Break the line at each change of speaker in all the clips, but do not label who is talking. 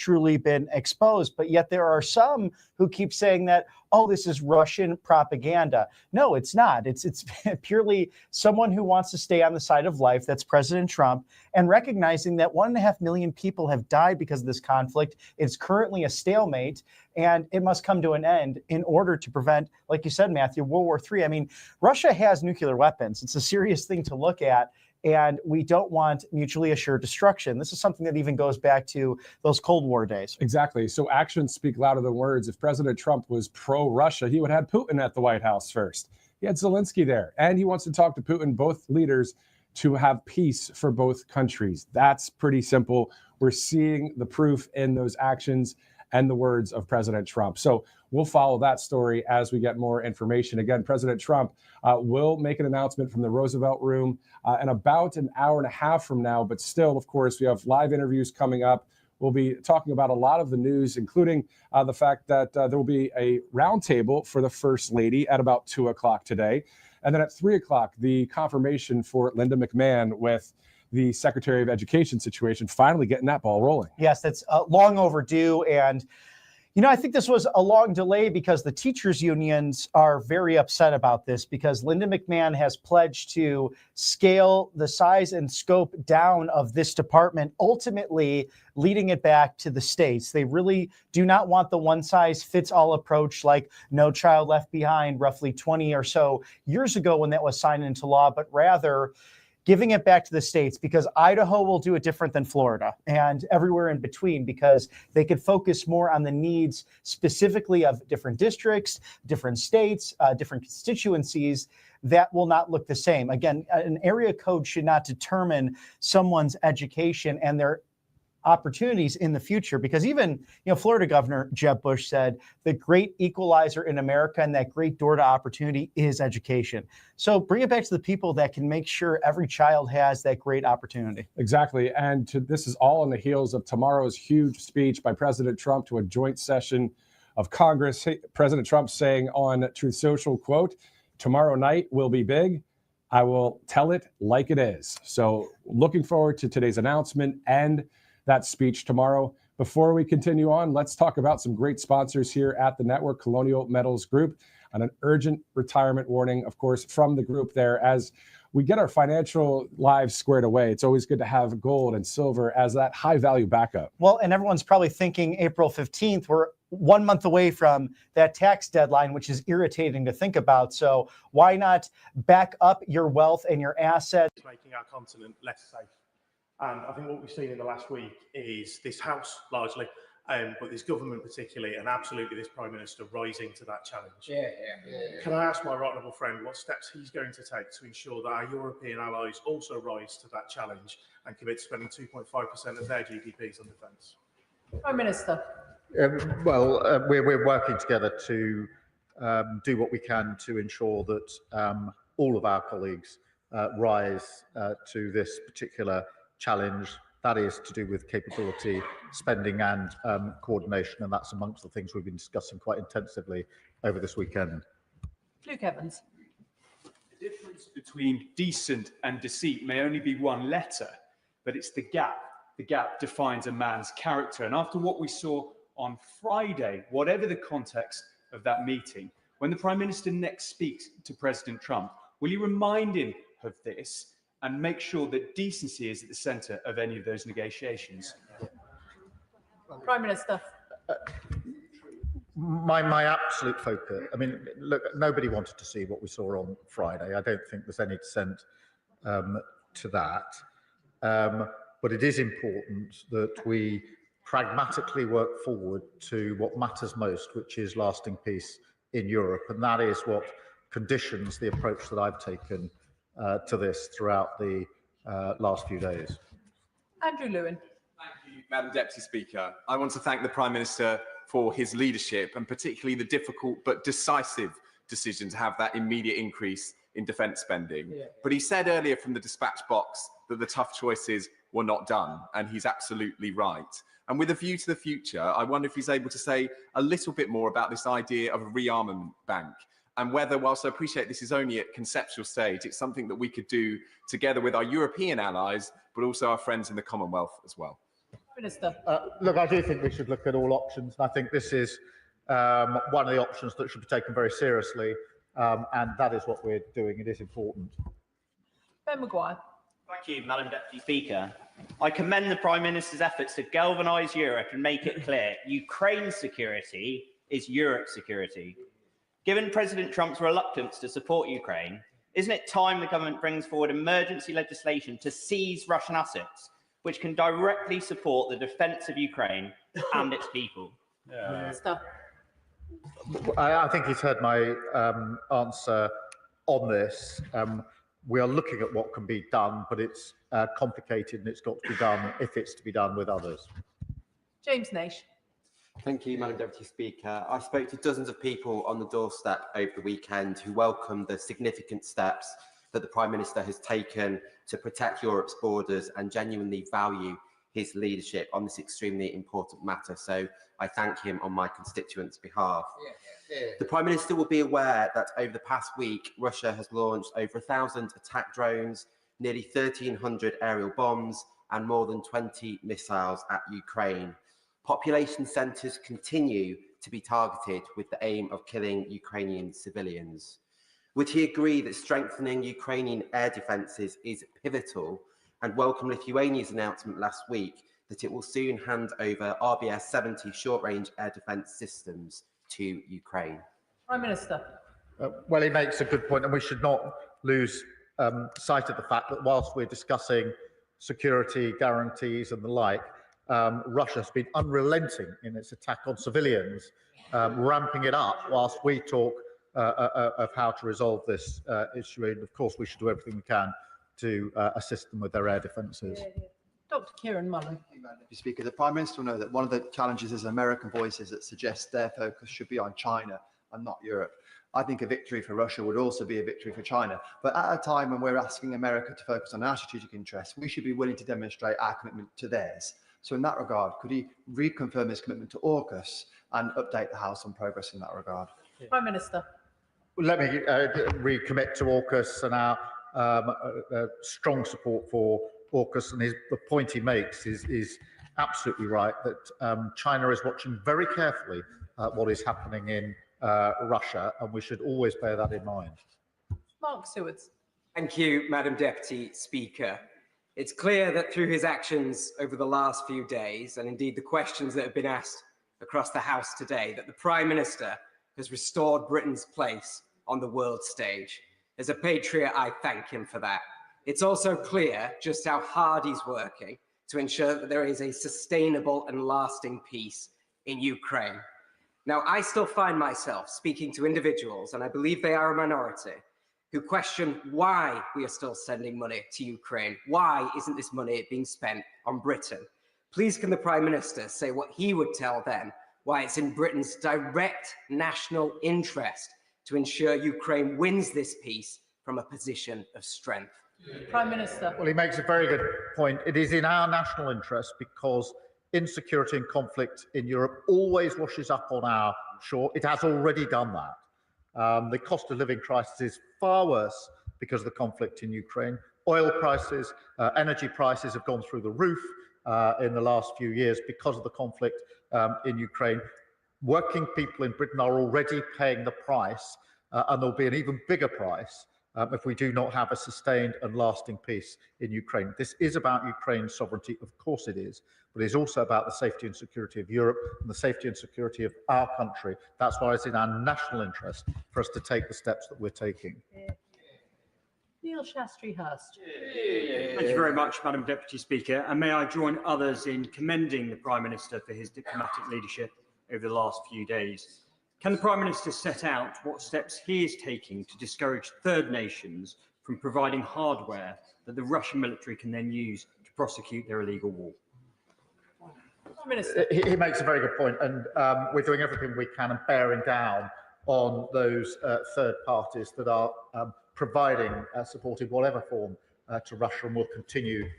truly been exposed. But yet there are some who keep saying that, oh, this is Russian propaganda. No, it's not. It's purely someone who wants to stay on the side of life. That's President Trump, and recognizing that 1.5 million people have died because of this conflict. It's currently a stalemate, and it must come to an end in order to prevent, like you said, Matthew, World War III. I mean, Russia has nuclear weapons. It's a serious thing to look at. And we don't want mutually assured destruction. This is something that even goes back to those Cold War days.
Exactly. So actions speak louder than words. If President Trump was pro-Russia, he would have Putin at the White House first. He had Zelensky there, and he wants to talk to Putin, both leaders, to have peace for both countries. That's pretty simple. We're seeing the proof in those actions and the words of President Trump. So we'll follow that story as we get more information. Again, President Trump will make an announcement from the Roosevelt Room in about an hour and a half from now. But still, of course, we have live interviews coming up. We'll be talking about a lot of the news, including the fact that there will be a roundtable for the First Lady at about 2 o'clock today. And then at 3 o'clock, the confirmation for Linda McMahon with the Secretary of Education situation, finally getting that ball rolling.
Yes, that's long overdue. And, you know, I think this was a long delay because the teachers' unions are very upset about this, because Linda McMahon has pledged to scale the size and scope down of this department, ultimately leading it back to the states. They really do not want the one-size-fits-all approach like No Child Left Behind roughly 20 or so years ago when that was signed into law, but rather giving it back to the states, because Idaho will do it different than Florida and everywhere in between, because they could focus more on the needs specifically of different districts, different states, different constituencies that will not look the same. Again, an area code should not determine someone's education and their opportunities in the future, because even, Florida Governor Jeb Bush said the great equalizer in America and that great door to opportunity is education. So bring it back to the people that can make sure every child has that great opportunity.
Exactly. And this is all on the heels of tomorrow's huge speech by President Trump to a joint session of Congress. President Trump saying on Truth Social, quote, "Tomorrow night will be big. I will tell it like it is." So looking forward to today's announcement and that speech tomorrow. Before we continue on, let's talk about some great sponsors here at the network. Colonial Metals Group, and an urgent retirement warning, of course, from the group there. As we get our financial lives squared away, it's always good to have gold and silver as that high value backup.
Well, and everyone's probably thinking April 15th, we're 1 month away from that tax deadline, which is irritating to think about. So why not back up your wealth and your assets?
Making our continent less safe. And I think what we've seen in the last week is this House largely, but this government particularly, and absolutely this Prime Minister rising to that challenge.
Yeah.
Can I ask my right honourable friend what steps he's going to take to ensure that our European allies also rise to that challenge and commit to spending 2.5% of their GDPs on defence?
Prime Minister.
We're working together to do what we can to ensure that all of our colleagues rise to this particular challenge. That is to do with capability, spending and coordination, and that's amongst the things we've been discussing quite intensively over this weekend.
Luke Evans.
The difference between decent and deceit may only be one letter, but it's the gap. The gap defines a man's character. And after what we saw on Friday, whatever the context of that meeting, when the Prime Minister next speaks to President Trump, will you remind him of this and make sure that decency is at the centre of any of those negotiations?
Prime Minister.
My absolute focus, I mean, look, nobody wanted to see what we saw on Friday. I don't think there's any dissent to that. But it is important that we pragmatically work forward to what matters most, which is lasting peace in Europe. And that is what conditions the approach that I've taken to this throughout the last few days.
Andrew Lewin.
Thank you, Madam Deputy Speaker. I want to thank the Prime Minister for his leadership, and particularly the difficult but decisive decision to have that immediate increase in defence spending. But he said earlier from the dispatch box that the tough choices were not done, and he's absolutely right. And with a view to the future, I wonder if he's able to say a little bit more about this idea of a rearmament bank, and whether, whilst I appreciate this is only at conceptual stage, it's something that we could do together with our European allies, but also our friends in the Commonwealth as well.
Minister.
Look, I do think we should look at all options. And I think this is one of the options that should be taken very seriously. And that is what we're doing. It is important.
Ben Maguire.
Thank you, Madam Deputy Speaker. I commend the Prime Minister's efforts to galvanise Europe and make it clear Ukraine's security is Europe's security. Given President Trump's reluctance to support Ukraine, isn't it time the government brings forward emergency legislation to seize Russian assets, which can directly support the defence of Ukraine and its people?
Minister.
I think he's heard my answer on this. We are looking at what can be done, but it's complicated and it's got to be done if it's to be done with others.
James Naish.
Thank you, Madam Deputy Speaker. I spoke to dozens of people on the doorstep over the weekend who welcomed the significant steps that the Prime Minister has taken to protect Europe's borders and genuinely value his leadership on this extremely important matter. So I thank him on my constituents' behalf. The Prime Minister will be aware that over the past week, Russia has launched over 1,000 attack drones, nearly 1,300 aerial bombs, and more than 20 missiles at Ukraine. Population centres continue to be targeted with the aim of killing Ukrainian civilians. Would he agree that strengthening Ukrainian air defences is pivotal, and welcome Lithuania's announcement last week that it will soon hand over RBS-70 short-range air defence systems to Ukraine?
Prime Minister.
Well, he makes a good point, and we should not lose sight of the fact that whilst we're discussing security guarantees and the like, Russia has been unrelenting in its attack on civilians, ramping it up whilst we talk of how to resolve this issue. And of course, we should do everything we can to assist them with their air defences.
Dr. Kieran Mullen.
Mr. Speaker, the Prime Minister will know that one of the challenges is American voices that suggest their focus should be on China and not Europe. I think a victory for Russia would also be a victory for China. But at a time when we're asking America to focus on our strategic interests, we should be willing to demonstrate our commitment to theirs. So in that regard, could he reconfirm his commitment to AUKUS and update the House on progress in that regard?
Prime Minister.
Let me recommit to AUKUS and our strong support for AUKUS. And the point he makes is absolutely right, that China is watching very carefully what is happening in Russia, and we should always bear that in mind.
Mark Sewards.
Thank you, Madam Deputy Speaker. It's clear that through his actions over the last few days, and indeed the questions that have been asked across the House today, that the Prime Minister has restored Britain's place on the world stage. As a patriot, I thank him for that. It's also clear just how hard he's working to ensure that there is a sustainable and lasting peace in Ukraine. Now, I still find myself speaking to individuals, and I believe they are a minority, who question why we are still sending money to Ukraine. Why isn't this money being spent on Britain? Please can the Prime Minister say what he would tell them, why it's in Britain's direct national interest to ensure Ukraine wins this peace from a position of strength?
Prime Minister.
Well, he makes a very good point. It is in our national interest because insecurity and conflict in Europe always washes up on our shore. It has already done that. The cost of living crisis is far worse because of the conflict in Ukraine. Oil prices, energy prices have gone through the roof in the last few years because of the conflict in Ukraine. Working people in Britain are already paying the price, and there'll be an even bigger price if we do not have a sustained and lasting peace in Ukraine. This is about Ukraine's sovereignty, of course it is, but it's also about the safety and security of Europe and the safety and security of our country. That's why it's in our national interest for us to take the steps that we're taking.
Neil Shastri Hurst.
Thank you very much, Madam Deputy Speaker, and may I join others in commending the Prime Minister for his diplomatic leadership over the last few days. Can the Prime Minister set out what steps he is taking to discourage third nations from providing hardware that the Russian military can then use to prosecute their illegal war?
Prime Minister.
He makes a very good point, and we're doing everything we can and bearing down on those third parties that are providing support in whatever form to Russia, and will continue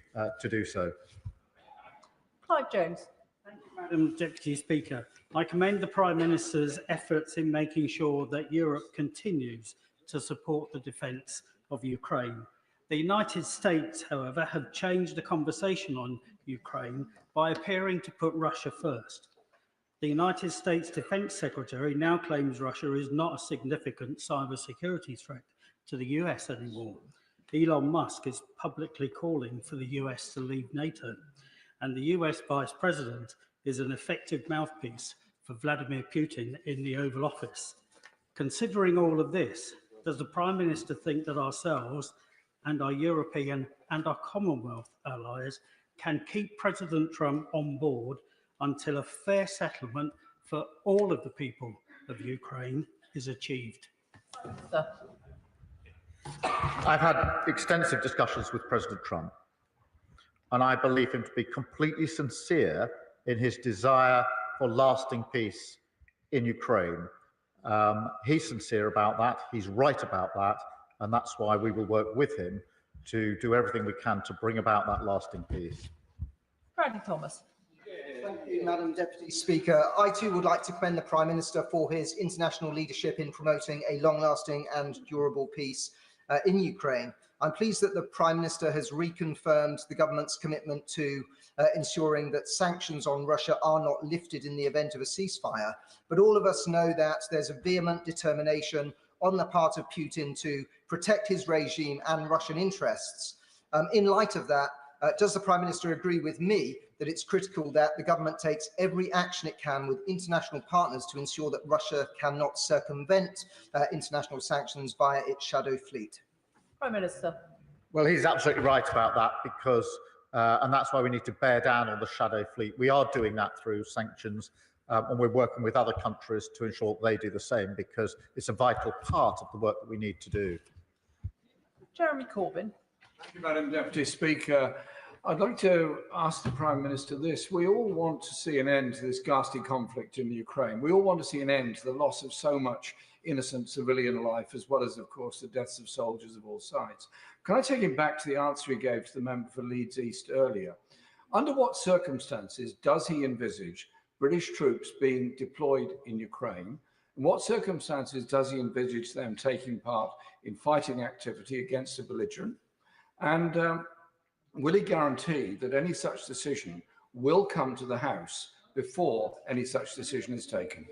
to do so.
Clive Jones.
Madam Deputy Speaker, I commend the Prime Minister's efforts in making sure that Europe continues to support the defence of Ukraine. The United States, however, have changed the conversation on Ukraine by appearing to put Russia first. The United States Defense Secretary now claims Russia is not a significant cybersecurity threat to the US anymore. Elon Musk is publicly calling for the US to leave NATO, and the US Vice President is an effective mouthpiece for Vladimir Putin in the Oval Office. Considering all of this, does the Prime Minister think that ourselves and our European and our Commonwealth allies can keep President Trump on board until a fair settlement for all of the people of Ukraine is achieved?
Sir.
I've had extensive discussions with President Trump, and I believe him to be completely sincere in his desire for lasting peace in Ukraine. He's sincere about that, he's right about that, and that's why we will work with him to do everything we can to bring about that lasting peace.
Bradley Thomas.
Thank you, Madam Deputy Speaker. I too would like to commend the Prime Minister for his international leadership in promoting a long-lasting and durable peace in Ukraine. I'm pleased that the Prime Minister has reconfirmed the government's commitment to ensuring that sanctions on Russia are not lifted in the event of a ceasefire. But all of us know that there's a vehement determination on the part of Putin to protect his regime and Russian interests. In light of that, does the Prime Minister agree with me that it's critical that the government takes every action it can with international partners to ensure that Russia cannot circumvent international sanctions via its shadow fleet?
Prime Minister.
Well, he's absolutely right about that because, and that's why we need to bear down on the shadow fleet. We are doing that through sanctions, and we're working with other countries to ensure they do the same because it's a vital part of the work that we need to do.
Jeremy Corbyn.
Thank you, Madam Deputy Speaker. I'd like to ask the Prime Minister this. We all want to see an end to this ghastly conflict in Ukraine. We all want to see an end to the loss of so much innocent civilian life, as well as, of course, the deaths of soldiers of all sides. Can I take him back to the answer he gave to the member for Leeds East earlier? Under what circumstances does he envisage British troops being deployed in Ukraine? In what circumstances does he envisage them taking part in fighting activity against a belligerent? And will he guarantee that any such decision will come to the House before any such decision is taken?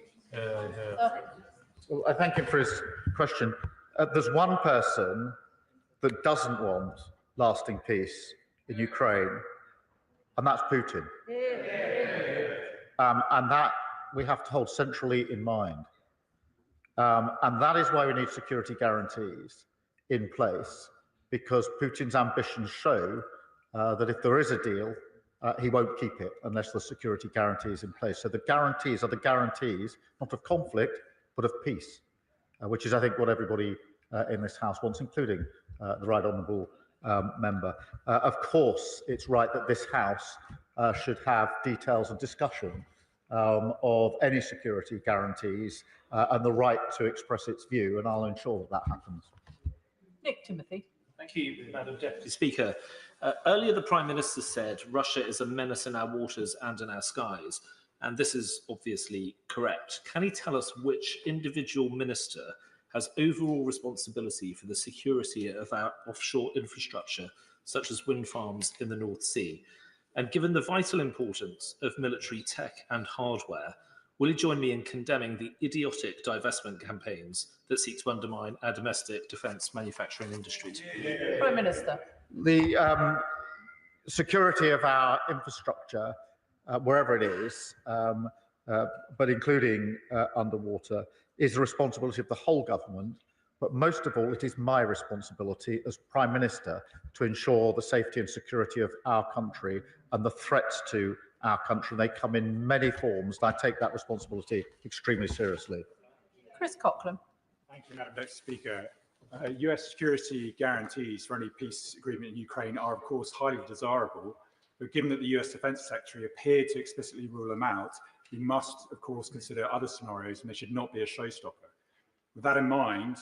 Well, I thank him for his question. There's one person that doesn't want lasting peace in Ukraine, and that's Putin. And that we have to hold centrally in mind. And that is why we need security guarantees in place, because Putin's ambitions show that if there is a deal, he won't keep it unless the security guarantees in place. So the guarantees are the guarantees, not of conflict, but of peace, which is, I think, what everybody in this House wants, including the Right Honourable Member. Of course, it's right that this House should have details of discussion of any security guarantees and the right to express its view, and I'll ensure that that happens.
Nick Timothy.
Thank you, Madam Deputy Speaker. Earlier, the Prime Minister said Russia is a menace in our waters and in our skies, and this is obviously correct. Can he tell us which individual minister has overall responsibility for the security of our offshore infrastructure, such as wind farms in the North Sea? And given the vital importance of military tech and hardware, will you join me in condemning the idiotic divestment campaigns that seek to undermine our domestic defence manufacturing industries?
Prime Minister.
The security of our infrastructure, wherever it is, but including underwater, is the responsibility of the whole government. But most of all, it is my responsibility as Prime Minister to ensure the safety and security of our country and the threats to our country. They come in many forms, and I take that responsibility extremely seriously.
Chris Coughlin.
Thank you, Madam Deputy Speaker. US security guarantees for any peace agreement in Ukraine are, of course, highly desirable. But given that the US Defence Secretary appeared to explicitly rule them out, we must, of course, consider other scenarios, and they should not be a showstopper. With that in mind,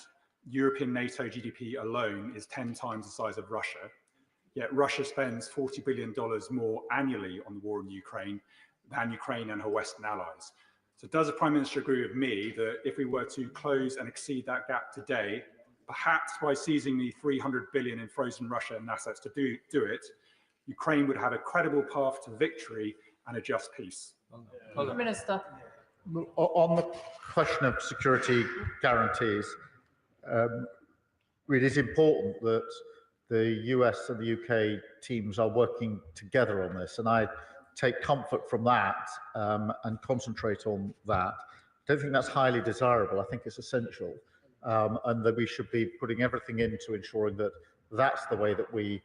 European NATO GDP alone is 10 times the size of Russia, yet Russia spends $40 billion more annually on the war in Ukraine than Ukraine and her Western allies. So does the Prime Minister agree with me that if we were to close and exceed that gap today, perhaps by seizing the 300 billion in frozen Russian assets to do it, Ukraine would have a credible path to victory and a just peace.
Prime Minister.
On the question of security guarantees, it is important that the US and the UK teams are working together on this, and I take comfort from that and concentrate on that. I don't think that's highly desirable. I think it's essential, and that we should be putting everything into ensuring that that's the way that we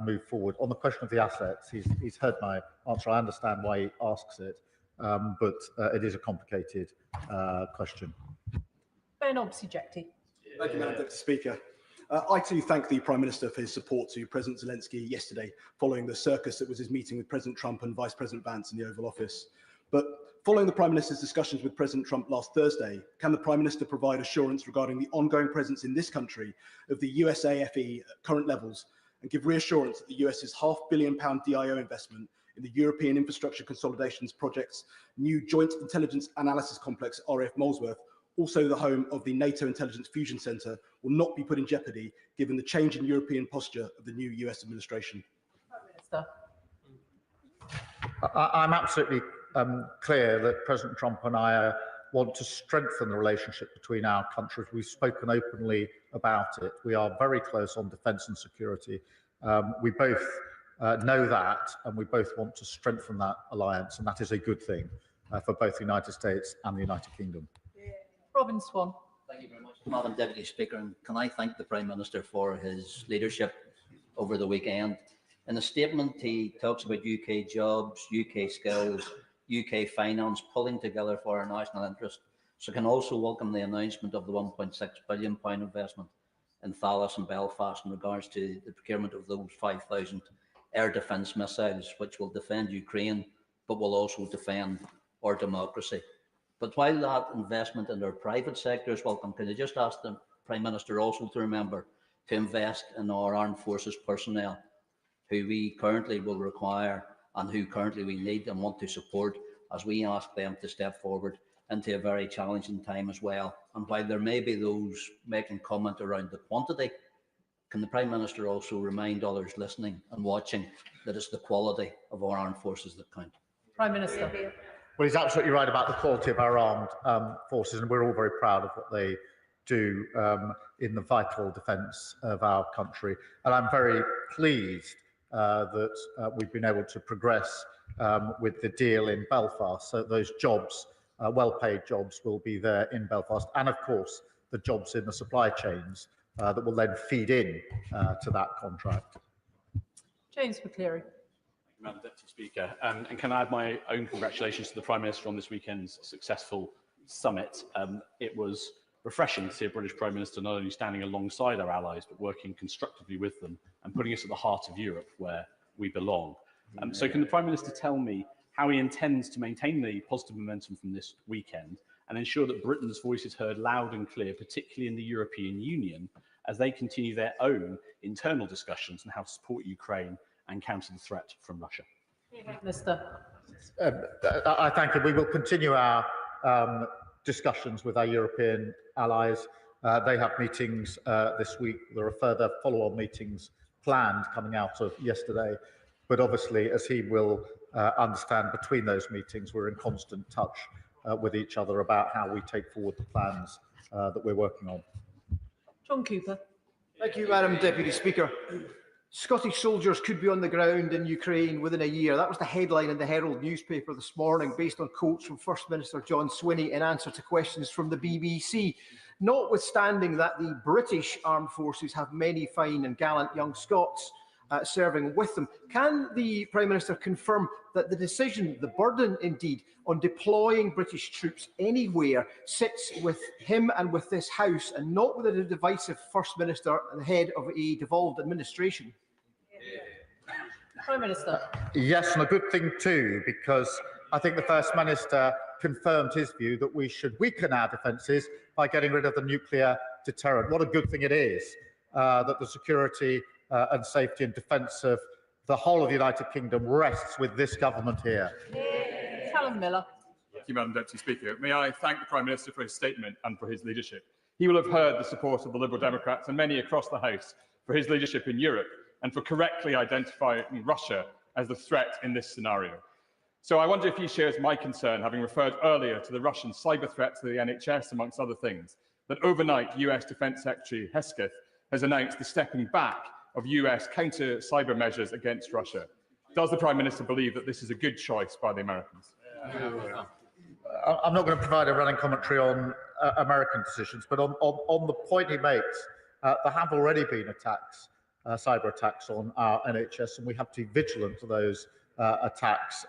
move forward. On the question of the assets, he's heard my answer. I understand why he asks it, but it is a complicated question.
Ben Obsijekti.
Thank you, Madam Deputy Speaker. I too thank the Prime Minister for his support to President Zelensky yesterday, following the circus that was his meeting with President Trump and Vice President Vance in the Oval Office. But following the Prime Minister's discussions with President Trump last Thursday, can the Prime Minister provide assurance regarding the ongoing presence in this country of the USAFE at current levels, and give reassurance that the US's £500 million DIO investment in the European Infrastructure Consolidations Project's new Joint Intelligence Analysis Complex, RAF Molesworth, also the home of the NATO Intelligence Fusion Centre, will not be put in jeopardy given the change in European posture of the new US administration?
Prime Minister.
I'm absolutely clear that President Trump and I want to strengthen the relationship between our countries. We've spoken openly about it. We are very close on defence and security. We both know that, and we both want to strengthen that alliance, and that is a good thing for both the United States and the United Kingdom.
Robin Swan.
Thank you very much, Madam Deputy Speaker, and can I thank the Prime Minister for his leadership over the weekend. In a statement, he talks about UK jobs, UK skills, UK finance pulling together for our national interest. So can also welcome the announcement of the £1.6 billion investment in Thales and Belfast in regards to the procurement of those 5,000 air defence missiles, which will defend Ukraine, but will also defend our democracy. But while that investment in our private sector is welcome, can I just ask the Prime Minister also to remember to invest in our armed forces personnel, who we currently will require and who currently we need and want to support, as we ask them to step forward into a very challenging time as well. And while there may be those making comment around the quantity, can the Prime Minister also remind others listening and watching that it's the quality of our armed forces that count?
Prime Minister.
Well, he's absolutely right about the quality of our armed forces, and we're all very proud of what they do in the vital defence of our country. And I'm very pleased that we've been able to progress with the deal in Belfast. So those jobs, well-paid jobs, will be there in Belfast, and of course the jobs in the supply chains that will then feed in to that contract.
James McCleary.
Madam Deputy Speaker, and can I add my own congratulations to the Prime Minister on this weekend's successful summit. It was refreshing to see a British Prime Minister not only standing alongside our allies, but working constructively with them and putting us at the heart of Europe, where we belong. So can the Prime Minister tell me how he intends to maintain the positive momentum from this weekend and ensure that Britain's voice is heard loud and clear, particularly in the European Union, as they continue their own internal discussions on how to support Ukraine and counter the threat from Russia?
Minister.
I thank you. We will continue our discussions with our European allies. They have meetings this week. There are further follow-on meetings planned coming out of yesterday. But obviously, as he will understand, between those meetings, we're in constant touch with each other about how we take forward the plans that we're working on.
John Cooper.
Thank you, Madam Deputy Speaker. Scottish soldiers could be on the ground in Ukraine within a year. That was the headline in the Herald newspaper this morning, based on quotes from First Minister John Swinney in answer to questions from the BBC. Notwithstanding that the British armed forces have many fine and gallant young Scots serving with them, can the Prime Minister confirm that the decision, the burden indeed, on deploying British troops anywhere sits with him and with this House, and not with a divisive First Minister and the head of a devolved administration?
Prime Minister.
Yes, and a good thing too, because I think the First Minister confirmed his view that we should weaken our defences by getting rid of the nuclear deterrent. What a good thing it is that the security and safety and defence of the whole of the United Kingdom rests with this government here.
Callum Miller.
Thank you, Madam Deputy Speaker. May I thank the Prime Minister for his statement and for his leadership.
He will have heard the support of the Liberal Democrats and many across the House for his leadership in Europe and for correctly identifying Russia as the threat in this scenario. So I wonder if he shares my concern, having referred earlier to the Russian cyber threat to the NHS, amongst other things, that overnight US Defence Secretary Hesketh has announced the stepping back of US counter-cyber measures against Russia. Does the Prime Minister believe that this is a good choice by the Americans?
I'm not going to provide a running commentary on American decisions, but on the point he makes, there have already been attacks, cyber attacks on our NHS, and we have to be vigilant to those attacks.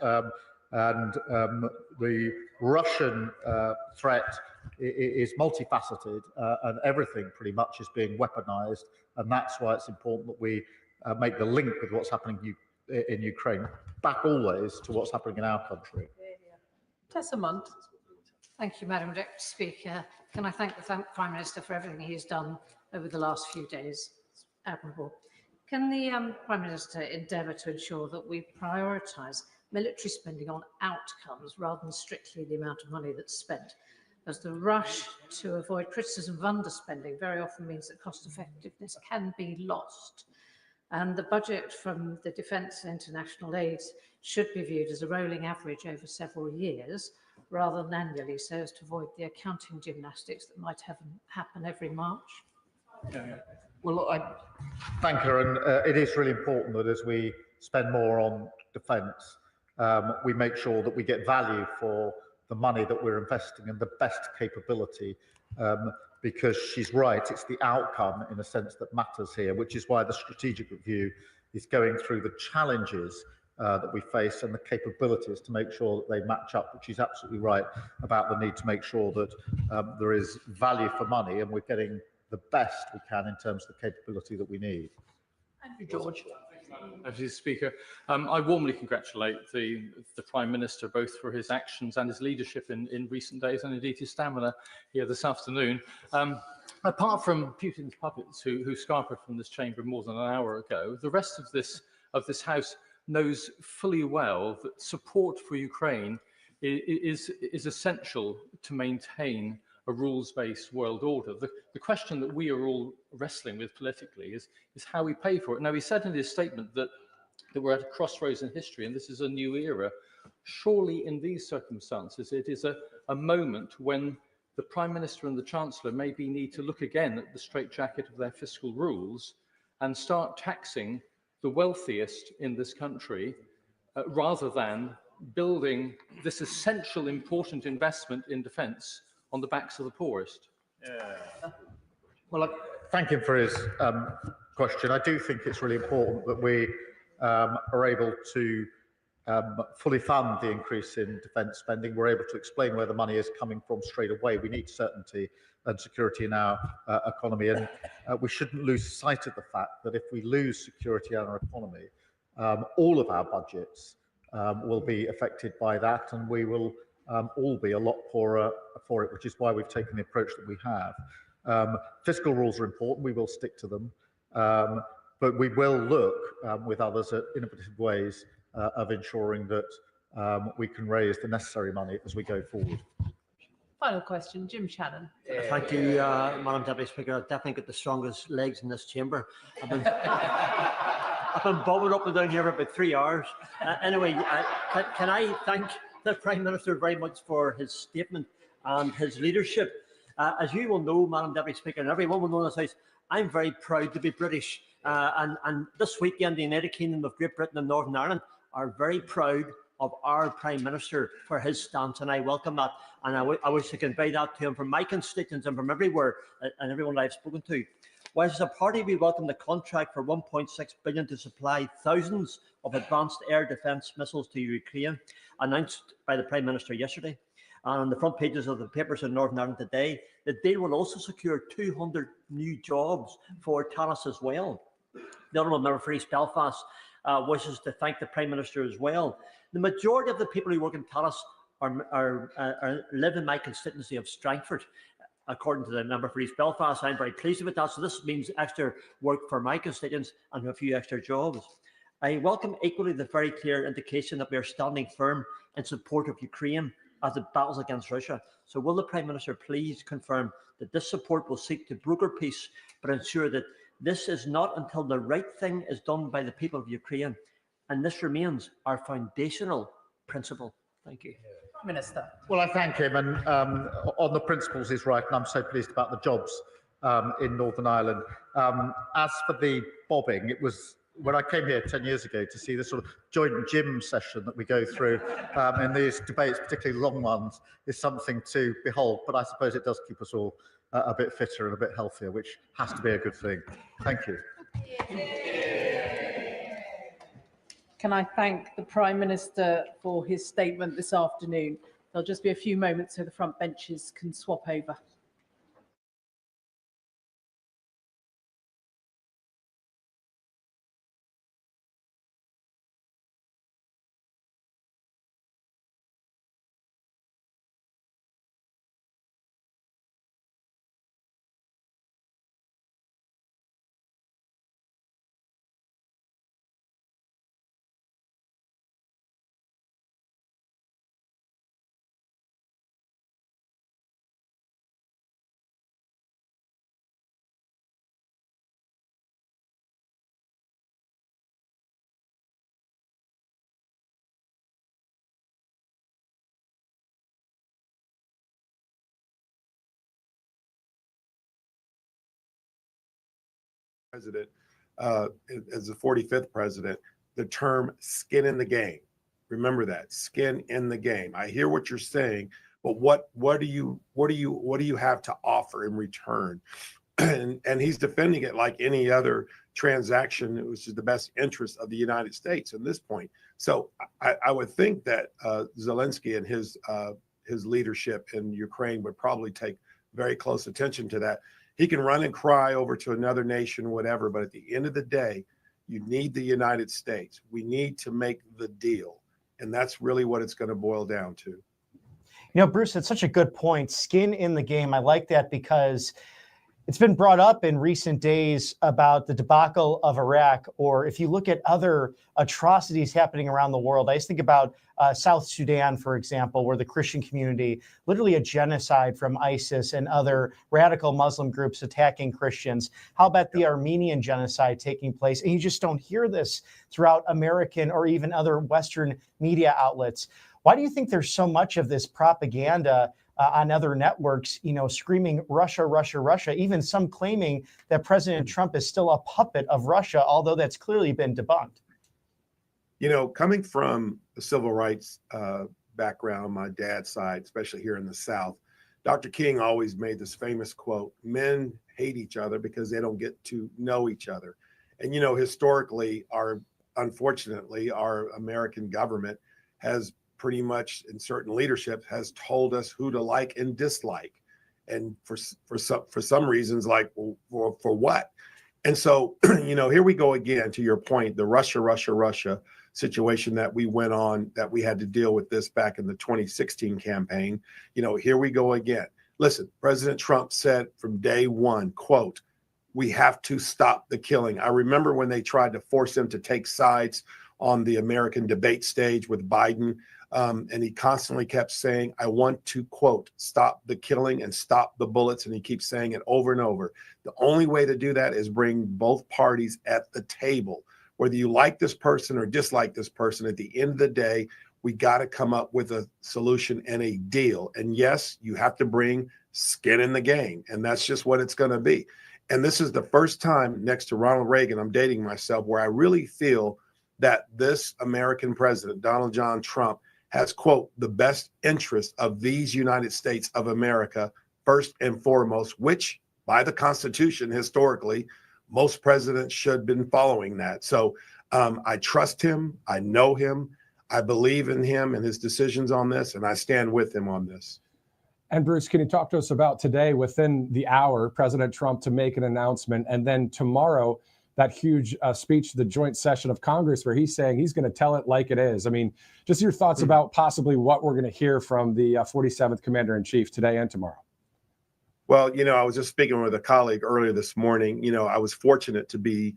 The Russian threat is multifaceted, and everything pretty much is being weaponized, and that's why it's important that we make the link with what's happening in Ukraine back always to what's happening in our country.
Tessa Munt.
Thank you, Madam Deputy Speaker. Can I thank the Prime Minister for everything he has done over the last few days? It's admirable. Can the Prime Minister endeavour to ensure that we prioritise military spending on outcomes rather than strictly the amount of money that's spent? As the rush to avoid criticism of underspending very often means that cost effectiveness can be lost. And the budget from the defence and international aid should be viewed as a rolling average over several years rather than annually, so as to avoid the accounting gymnastics that might happen every March.
Well, I thank her, and it is really important that as we spend more on defence, we make sure that we get value for the money that we're investing in the best capability, because she's right, it's the outcome in a sense that matters here, which is why the strategic review is going through the challenges that we face and the capabilities to make sure that they match up. But she's absolutely right about the need to make sure that there is value for money and we're getting the best we can in terms of the capability that we need.
Thank you, George.
Mr. Speaker, I warmly congratulate the Prime Minister both for his actions and his leadership in recent days, and indeed his stamina here this afternoon. Apart from Putin's puppets who scampered from this chamber more than an hour ago, the rest of this House knows fully well that support for Ukraine is essential to maintain a rules-based world order. The question that we are all wrestling with politically is how we pay for it. Now, he said in his statement that we're at a crossroads in history and this is a new era. Surely in these circumstances, it is a moment when the Prime Minister and the Chancellor maybe need to look again at the straitjacket of their fiscal rules and start taxing the wealthiest in this country rather than building this essential, important investment in defence on the backs of the poorest.
Well, I thank him for his question. I do think it's really important that we are able to fully fund the increase in defence spending. We're able to explain where the money is coming from straight away. We need certainty and security in our economy, and we shouldn't lose sight of the fact that if we lose security in our economy, all of our budgets will be affected by that, and we will all be a lot poorer for it, which is why we've taken the approach that we have. Fiscal rules are important. We will stick to them, but we will look with others at innovative ways of ensuring that we can raise the necessary money as we go forward.
Final question, Jim Shannon.
Thank you, Madam Deputy Speaker. I definitely got the strongest legs in this chamber. I've been bobbing up and down here for about 3 hours. Anyway, can I thank the Prime Minister very much for his statement and his leadership. As you will know, Madam Deputy Speaker, and everyone will know in this House, I'm very proud to be British. And this weekend, the United Kingdom of Great Britain and Northern Ireland are very proud of our Prime Minister for his stance, and I welcome that. And I wish to convey that to him from my constituents and from everywhere and everyone I've spoken to. Whilst as a party we welcome the contract for 1.6 billion to supply thousands of advanced air defence missiles to Ukraine, announced by the Prime Minister yesterday, and on the front pages of the papers in Northern Ireland today, the deal will also secure 200 new jobs for Talis as well. The Honourable Member for East Belfast wishes to thank the Prime Minister as well. The majority of the people who work in Talis live in my constituency of Strangford. According to the member for East Belfast, I'm very pleased with that. So this means extra work for my constituents and a few extra jobs. I welcome equally the very clear indication that we are standing firm in support of Ukraine as it battles against Russia. So will the Prime Minister please confirm that this support will seek to broker peace, but ensure that this is not until the right thing is done by the people of Ukraine, and this remains our foundational principle? Thank you.
Prime Minister.
Well, I thank him, and on the principles he's right, and I'm so pleased about the jobs in Northern Ireland. As for the bobbing, it was when I came here 10 years ago to see this sort of joint gym session that we go through in these debates, particularly long ones, is something to behold. But I suppose it does keep us all a bit fitter and a bit healthier, which has to be a good thing. Thank you.
Can I thank the Prime Minister for his statement this afternoon? There'll just be a few moments so the front benches can swap over.
President, as the 45th president, the term skin in the game. Remember that, skin in the game. I hear what you're saying, but what do you have to offer in return? And he's defending it like any other transaction, which is the best interest of the United States at this point. So I would think that Zelensky and his leadership in Ukraine would probably take very close attention to that. He can run and cry over to another nation, whatever, but at the end of the day, you need the United States. We need to make the deal. And that's really what it's going to boil down to.
You know, Bruce, it's such a good point. Skin in the game. I like that because it's been brought up in recent days about the debacle of Iraq, or if you look at other atrocities happening around the world. I just think about South Sudan, for example, where the Christian community, literally a genocide from ISIS and other radical Muslim groups attacking Christians. How about the Armenian genocide taking place? And you just don't hear this throughout American or even other Western media outlets. Why do you think there's so much of this propaganda on other networks, you know, screaming Russia, Russia, Russia, even some claiming that President Trump is still a puppet of Russia, although that's clearly been debunked?
You know, coming from a civil rights background, my dad's side, especially here in the South, Dr. King always made this famous quote, men hate each other because they don't get to know each other. And, you know, historically, unfortunately, our American government has pretty much, in certain leadership, has told us who to like and dislike, and for some reasons, like, well, for what? And so, you know, here we go again. To your point, the Russia situation that we went on, that we had to deal with this back in the 2016 campaign. You know, here we go again. Listen, President Trump said from day one, quote, "We have to stop the killing." I remember when they tried to force him to take sides on the American debate stage with Biden. And he constantly kept saying, I want to, quote, stop the killing and stop the bullets. And he keeps saying it over and over. The only way to do that is bring both parties at the table. Whether you like this person or dislike this person, at the end of the day, we got to come up with a solution and a deal. And yes, you have to bring skin in the game. And that's just what it's going to be. And this is the first time next to Ronald Reagan, I'm dating myself, where I really feel that this American president, Donald John Trump, has, quote, the best interest of these United States of America first and foremost, which by the Constitution, historically, most presidents should have been following that. So I trust him. I know him. I believe in him and his decisions on this, and I stand with him on this.
And Bruce, can you talk to us about today, within the hour, President Trump to make an announcement, and then tomorrow, that huge speech to the joint session of Congress where he's saying he's going to tell it like it is. I mean, just your thoughts about possibly what we're going to hear from the 47th Commander-in-Chief today and tomorrow.
Well, you know, I was just speaking with a colleague earlier this morning. You know, I was fortunate to be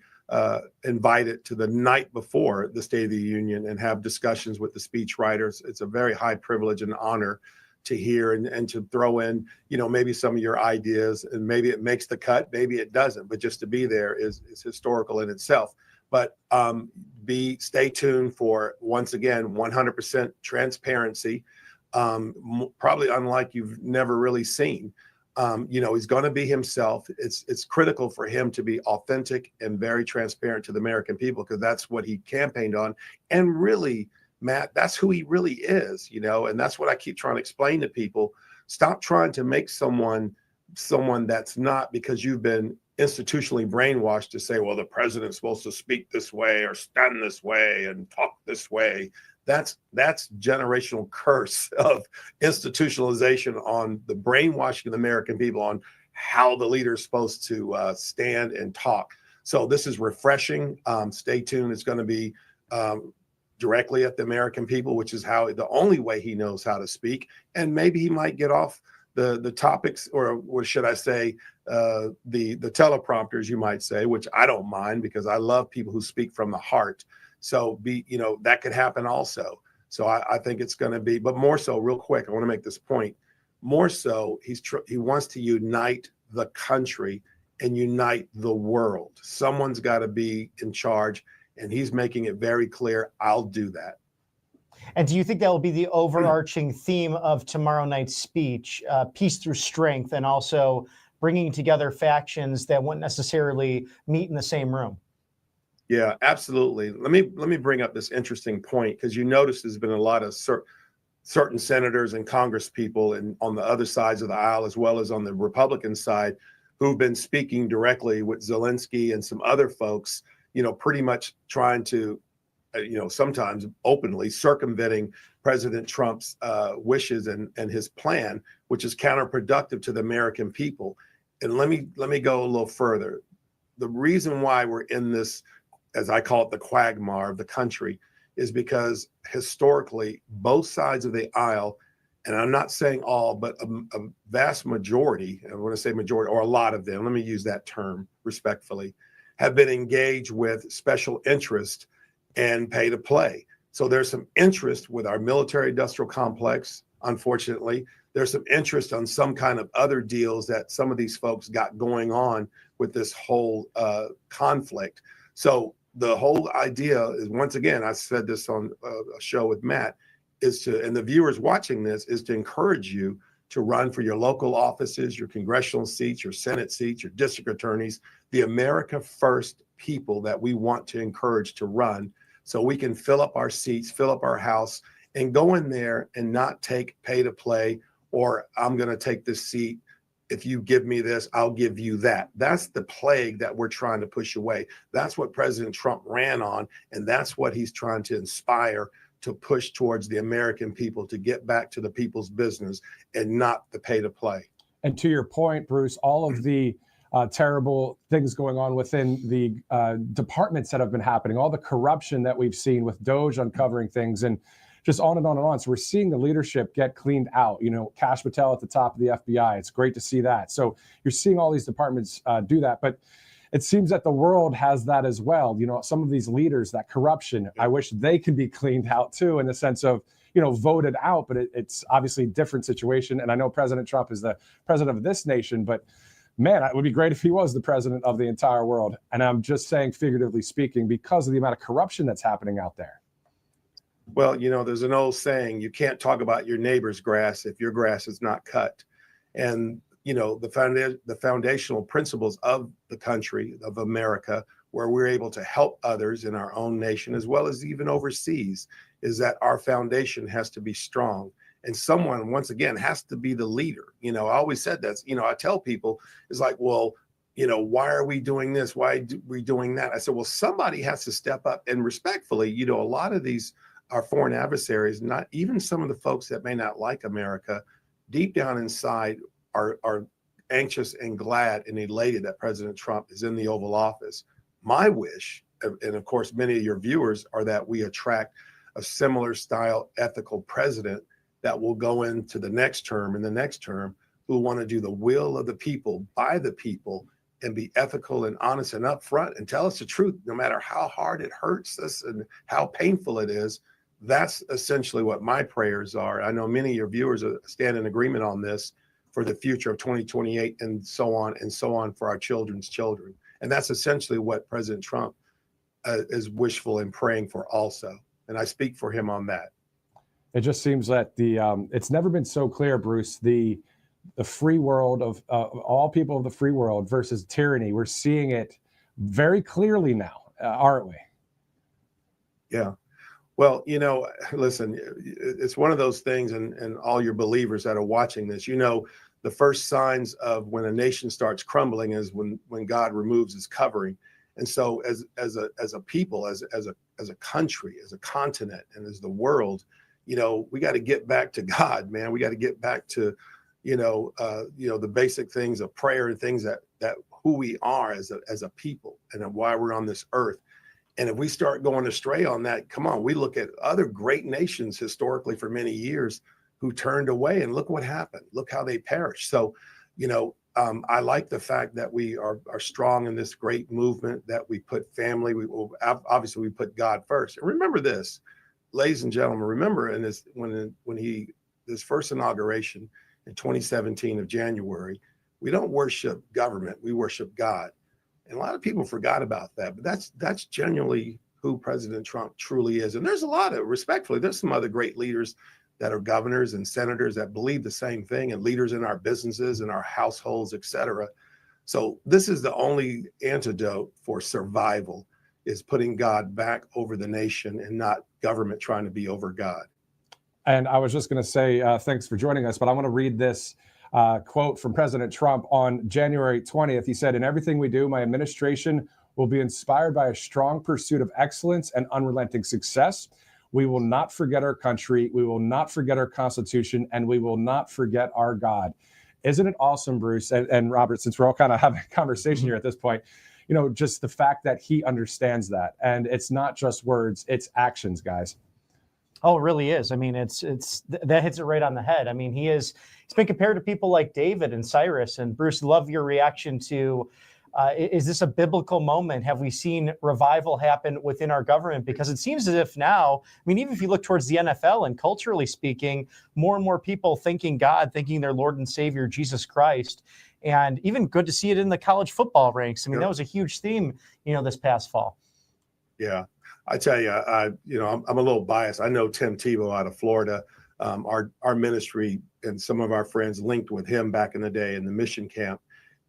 invited to the night before the State of the Union and have discussions with the speech writers. It's a very high privilege and honor to hear and to throw in, maybe some of your ideas, and maybe it makes the cut, maybe it doesn't, but just to be there is historical in itself. But stay tuned for, once again, 100% transparency, probably unlike you've never really seen. He's going to be himself. It's critical for him to be authentic and very transparent to the American people, because that's what he campaigned on. And really, Matt, that's who he really is, and that's what I keep trying to explain to people. Stop trying to make someone that's not, because you've been institutionally brainwashed to say, well, the president's supposed to speak this way or stand this way and talk this way. That's generational curse of institutionalization on the brainwashing of the American people on how the leader is supposed to stand and talk. So this is refreshing. Stay tuned. It's going to be directly at the American people, which is the only way he knows how to speak. And maybe he might get off the topics, or what should I say, the teleprompters, you might say, which I don't mind, because I love people who speak from the heart. So that could happen also. So I think it's going to be, but more so, real quick, I want to make this point. More so, he wants to unite the country and unite the world. Someone's got to be in charge, and he's making it very clear, I'll do that.
And do you think that will be the overarching theme of tomorrow night's speech, peace through strength, and also bringing together factions that wouldn't necessarily meet in the same room?
Yeah, absolutely. Let me bring up this interesting point, because you notice there's been a lot of certain senators and Congress people and on the other sides of the aisle, as well as on the Republican side, who've been speaking directly with Zelensky and some other folks, pretty much trying to, sometimes openly circumventing President Trump's wishes and his plan, which is counterproductive to the American people. And let me go a little further. The reason why we're in this, as I call it, the quagmire of the country, is because historically, both sides of the aisle, and I'm not saying all, but a vast majority, I want to say majority, or a lot of them, let me use that term respectfully, have been engaged with special interest and pay to play. So there's some interest with our military industrial complex, unfortunately. There's some interest on some kind of other deals that some of these folks got going on with this whole conflict. So the whole idea is, once again, I said this on a show with Matt, and the viewers watching this, is to encourage you to run for your local offices, your congressional seats, your Senate seats, your district attorneys, the America First people that we want to encourage to run, so we can fill up our seats, fill up our house, and go in there and not take pay to play, or I'm going to take this seat. If you give me this, I'll give you that. That's the plague that we're trying to push away. That's what President Trump ran on, and that's what he's trying to inspire, to push towards the American people, to get back to the people's business and not the pay to play.
And to your point, Bruce, all of the terrible things going on within the departments that have been happening, all the corruption that we've seen with Doge uncovering things, and just on and on and on. So we're seeing the leadership get cleaned out. Kash Patel at the top of the FBI. It's great to see that. So you're seeing all these departments do that. But it seems that the world has that as well. Some of these leaders, that corruption, I wish they could be cleaned out too, in the sense of, voted out. But it's obviously a different situation. And I know President Trump is the president of this nation, but man, it would be great if he was the president of the entire world. And I'm just saying, figuratively speaking, because of the amount of corruption that's happening out there.
Well, there's an old saying, you can't talk about your neighbor's grass if your grass is not cut. And, the foundational principles of the country, of America, where we're able to help others in our own nation, as well as even overseas, is that our foundation has to be strong. And someone, once again, has to be the leader. I always said that, I tell people, it's like, well, why are we doing this? Why are we doing that? I said, well, somebody has to step up. And respectfully, a lot of these, our foreign adversaries, not even some of the folks that may not like America, deep down inside are anxious and glad and elated that President Trump is in the Oval Office. My wish, and of course, many of your viewers, are that we attract a similar style ethical president that will go into the next term and the next term, who want to do the will of the people, by the people, and be ethical and honest and upfront and tell us the truth, no matter how hard it hurts us and how painful it is. That's essentially what my prayers are. I know many of your viewers stand in agreement on this for the future of 2028 and so on for our children's children. And that's essentially what President Trump is wishful and praying for also. And I speak for him on that.
It just seems that it's never been so clear, Bruce, the free world of all people of the free world versus tyranny. We're seeing it very clearly now, aren't we?
Yeah. Well, listen, it's one of those things, and all your believers that are watching this, the first signs of when a nation starts crumbling is when God removes his covering. And so as a people, as a country, as a continent, and as the world, we got to get back to God, man. We got to get back to, the basic things of prayer and things that who we are as a people and why we're on this earth. And if we start going astray on that, come on, we look at other great nations historically for many years who turned away, and look what happened. Look how they perished. So, I like the fact that we are strong in this great movement, that we put family, obviously we put God first. And remember this, ladies and gentlemen, remember in this, this first inauguration in 2017 of January, we don't worship government, we worship God. And a lot of people forgot about that, but that's genuinely who President Trump truly is. And there's a lot of, respectfully, there's some other great leaders that are governors and senators that believe the same thing, and leaders in our businesses and our households, et cetera. So this is the only antidote for survival, is putting God back over the nation and not government trying to be over God.
And I was just going to say, thanks for joining us, but I want to read this quote from President Trump on January 20th. He said, "In everything we do, my administration will be inspired by a strong pursuit of excellence and unrelenting success. We will not forget our country. We will not forget our Constitution, and we will not forget our God." Isn't it awesome, Bruce and Robert, since we're all kind of having a conversation here at this point, just the fact that he understands that. And it's not just words, it's actions, guys.
Oh, it really is. I mean, that hits it right on the head. I mean, he's been compared to people like David and Cyrus. And Bruce, love your reaction to, is this a biblical moment? Have we seen revival happen within our government? Because it seems as if now, I mean, even if you look towards the NFL and culturally speaking, more and more people thanking God, thanking their Lord and Savior, Jesus Christ. And even good to see it in the college football ranks. I mean, that was a huge theme, this past fall.
Yeah. I tell you, I'm a little biased. I know Tim Tebow out of Florida. Our ministry and some of our friends linked with him back in the day in the mission camp.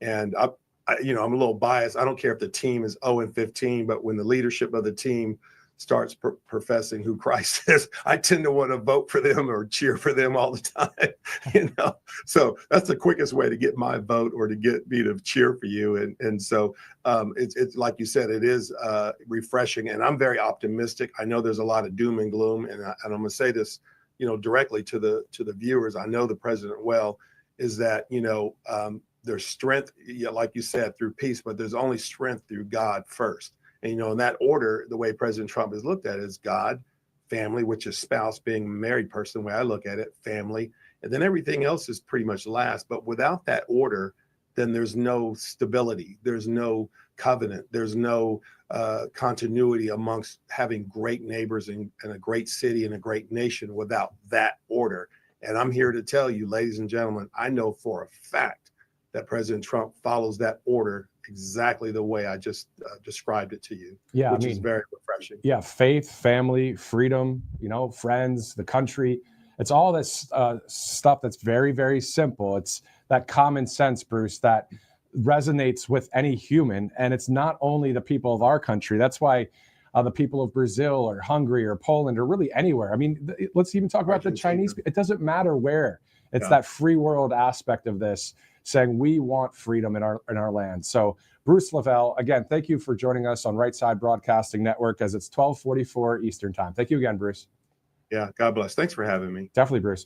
And I'm a little biased. I don't care if the team is 0-15, but when the leadership of the team starts professing who Christ is, I tend to want to vote for them or cheer for them all the time. So that's the quickest way to get my vote or to get me to cheer for you. And so it's like you said, it is refreshing, and I'm very optimistic. I know there's a lot of doom and gloom, and I'm going to say this, directly to the viewers. I know the president well, is that there's strength, like you said, through peace, but there's only strength through God first. And, in that order, the way President Trump is looked at is God, family, which is spouse, being a married person, the way I look at it, family, and then everything else is pretty much last. But without that order, then there's no stability. There's no covenant. There's no continuity amongst having great neighbors and a great city and a great nation without that order. And I'm here to tell you, ladies and gentlemen, I know for a fact that President Trump follows that order exactly the way I just described it to you.
Yeah,
which is very refreshing.
Yeah, faith, family, freedom, friends, the country. It's all this stuff that's very, very simple. It's that common sense, Bruce, that resonates with any human. And it's not only the people of our country. That's why the people of Brazil or Hungary or Poland or really anywhere. I mean, let's even talk about the Chinese. It doesn't matter where. It's that free world aspect of this, saying we want freedom in our land. So Bruce Lavelle, again, thank you for joining us on Right Side Broadcasting Network as it's 12:44 Eastern time. Thank you again, Bruce.
Yeah, God bless. Thanks for having me.
Definitely, Bruce.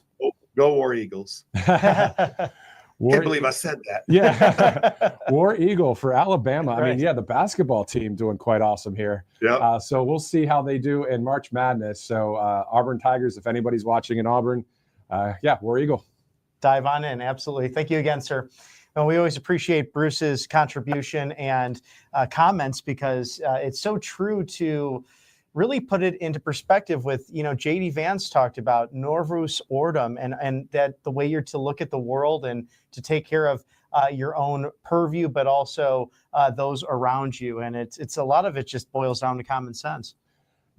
Go War Eagles. Can't believe I said that.
Yeah. War Eagle for Alabama. Right. I mean, the basketball team doing quite awesome here.
Yeah.
So we'll see how they do in March Madness. So Auburn Tigers, if anybody's watching in Auburn, War Eagle.
Dive on in. Absolutely. Thank you again, sir. And we always appreciate Bruce's contribution and comments because it's so true to really put it into perspective with, J.D. Vance talked about Norvus Ordum and that the way you're to look at the world and to take care of your own purview, but also those around you. And it's a lot of it just boils down to common sense.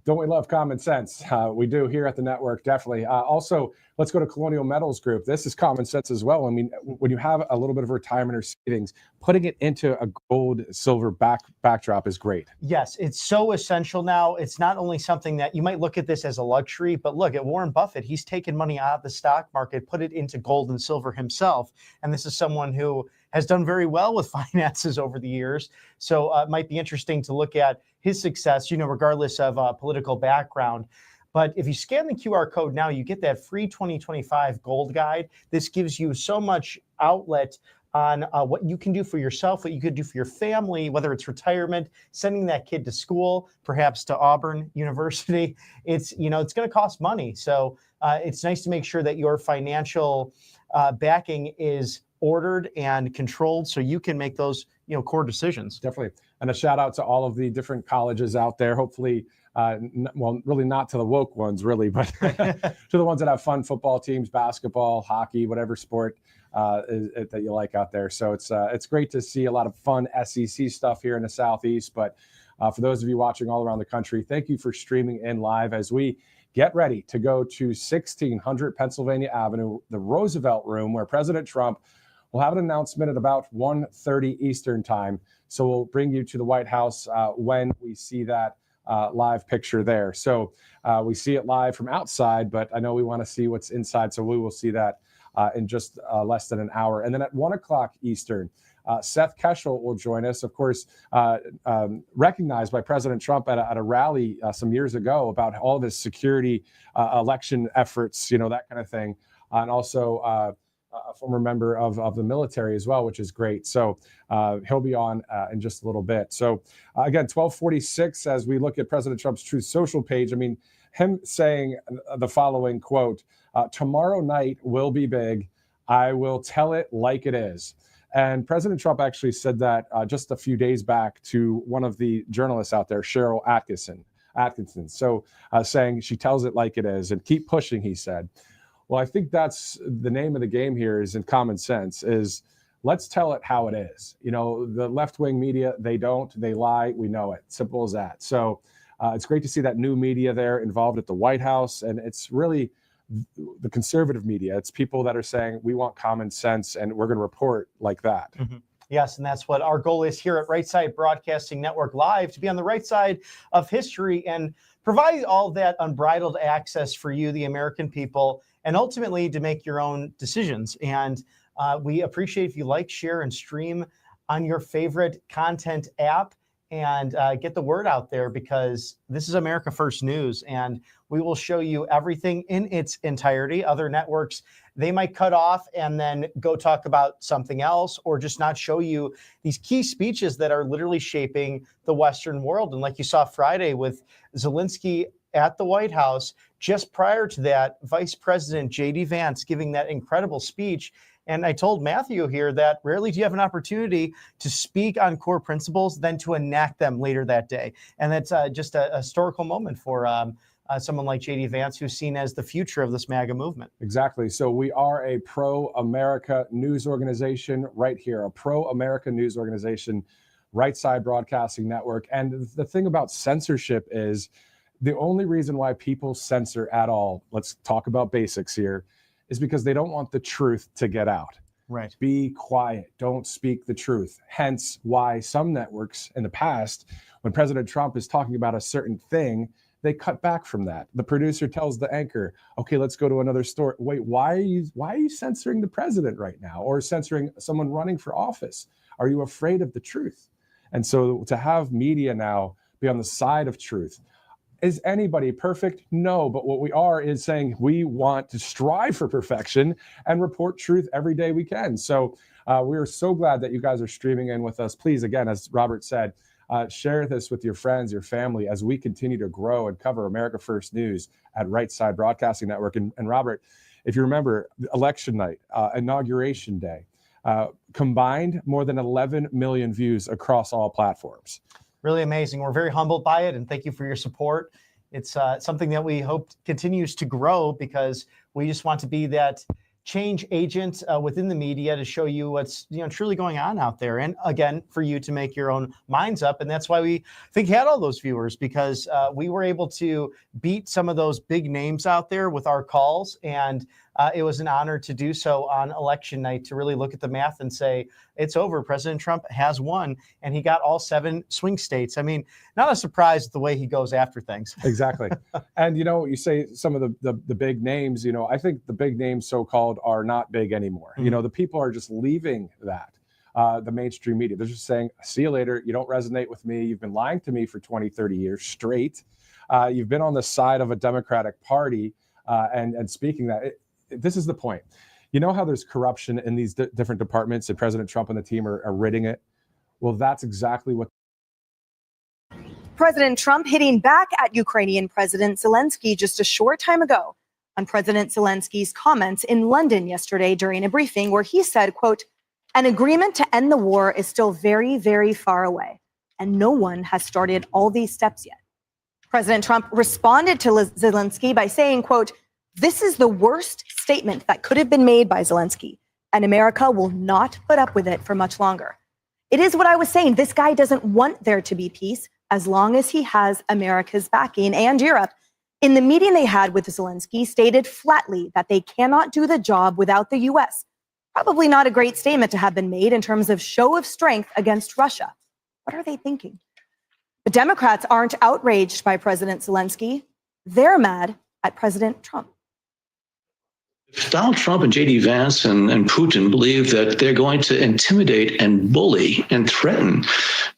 Don't we love common sense? We do here at the network, definitely. Also, let's go to Colonial Metals Group. This is common sense as well. I mean, when you have a little bit of retirement or savings, putting it into a gold, silver backdrop is great.
Yes, it's so essential now. It's not only something that you might look at this as a luxury, but look at Warren Buffett. He's taken money out of the stock market, put it into gold and silver himself. And this is someone who has done very well with finances over the years. So it might be interesting to look at his success, regardless of political background. But if you scan the QR code now, you get that free 2025 gold guide. This gives you so much outlet on what you can do for yourself, what you could do for your family, whether it's retirement, sending that kid to school, perhaps to Auburn University. It's going to cost money. So it's nice to make sure that your financial backing is ordered and controlled so you can make those core decisions.
Definitely. And a shout out to all of the different colleges out there. Hopefully, really not to the woke ones, really, but to the ones that have fun football teams, basketball, hockey, whatever sport that you like out there. So it's great to see a lot of fun SEC stuff here in the Southeast. But for those of you watching all around the country, thank you for streaming in live as we get ready to go to 1600 Pennsylvania Avenue, the Roosevelt Room, where President Trump will have an announcement at about 1:30 Eastern time. So we'll bring you to the White House when we see that live picture there. So we see it live from outside, but I know we want to see what's inside. So we will see that in just less than an hour. And then at 1 o'clock Eastern, Seth Keshel will join us, of course, recognized by President Trump at a rally some years ago about all of his security election efforts, that kind of thing. And also a former member of the military as well, which is great. So he'll be on in just a little bit. So again, 1246, as we look at President Trump's Truth Social page, I mean, him saying the following quote, tomorrow night will be big. I will tell it like it is. And President Trump actually said that just a few days back to one of the journalists out there, Cheryl Atkinson. So saying she tells it like it is and keep pushing, he said. Well, I think that's the name of the game here is in common sense is let's tell it how it is. The left-wing media, they lie. We know it. Simple as that. So it's great to see that new media there involved at the White House. And it's really the conservative media. It's people that are saying we want common sense and we're going to report like that.
Mm-hmm. Yes, and that's what our goal is here at Right Side Broadcasting Network Live, to be on the right side of history and provide all that unbridled access for you, the American people, and ultimately to make your own decisions. And we appreciate if you like, share, and stream on your favorite content app and get the word out there, because this is America First News, and we will show you everything in its entirety. Other networks, they might cut off and then go talk about something else, or just not show you these key speeches that are literally shaping the Western world. And like you saw Friday with Zelensky at the White House, just prior to that, Vice President J.D. Vance giving that incredible speech. And I told Matthew here that rarely do you have an opportunity to speak on core principles than to enact them later that day. And that's just a historical moment for someone like J.D. Vance, who's seen as the future of this MAGA movement.
Exactly. So we are a pro-America news organization right here, a pro-America news organization, Right Side Broadcasting Network. And the thing about censorship is the only reason why people censor at all, let's talk about basics here, is because they don't want the truth to get out.
Right.
Be quiet. Don't speak the truth. Hence why some networks in the past, when President Trump is talking about a certain thing, they cut back from that. The producer tells the anchor, okay, let's go to another story. Wait, why are you censoring the president right now, or censoring someone running for office? Are you afraid of the truth? And so to have media now be on the side of truth, is anybody perfect? No, but what we are is saying we want to strive for perfection and report truth every day we can. So we are so glad that you guys are streaming in with us. Please, again, as Robert said, share this with your friends, your family, as we continue to grow and cover America First News at Right Side Broadcasting Network. And Robert, if you remember, election night, inauguration day, Combined, more than 11 million views across all platforms.
Really amazing. We're very humbled by it, and thank you for your support. It's something that we hope continues to grow, because we just want to be that change agent within the media to show you what's truly going on out there, and again, for you to make your own minds up. And that's why we think had all those viewers, because we were able to beat some of those big names out there with our calls, and it was an honor to do so on election night, to really look at the math and say, it's over. President Trump has won, and he got all 7 swing states. I mean, not a surprise the way he goes after things.
Exactly. And, you say some of the big names, I think the big names so-called are not big anymore.
Mm-hmm.
The people are just leaving that. The mainstream media, they're just saying, see you later. You don't resonate with me. You've been lying to me for 20, 30 years straight. You've been on the side of a Democratic Party and speaking that. This is the point. You know how there's corruption in these different departments, and President Trump and the team are ridding it? Well, that's exactly what.
President Trump hitting back at Ukrainian President Zelensky just a short time ago on President Zelensky's comments in London yesterday during a briefing where he said, quote, an agreement to end the war is still very, very far away, and no one has started all these steps yet. President Trump responded to Zelensky by saying, quote, this is the worst statement that could have been made by Zelensky, and America will not put up with it for much longer. It is what I was saying. This guy doesn't want there to be peace as long as he has America's backing. And Europe, in the meeting they had with Zelensky, stated flatly that they cannot do the job without the U.S. Probably not a great statement to have been made in terms of show of strength against Russia. What are they thinking? The Democrats aren't outraged by President Zelensky. They're mad at President Trump.
If Donald Trump and J.D. Vance and Putin believe that they're going to intimidate and bully and threaten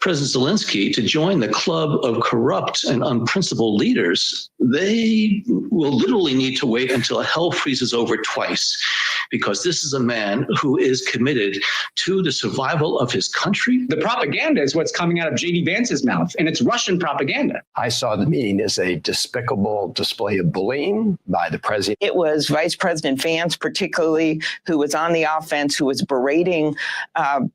President Zelensky to join the club of corrupt and unprincipled leaders, they will literally need to wait until hell freezes over twice, because this is a man who is committed to the survival of his country.
The propaganda is what's coming out of J.D. Vance's mouth, and it's Russian propaganda.
I saw the meeting as a despicable display of bullying by the president.
It was Vice President Vance, particularly, who was on the offense, who was berating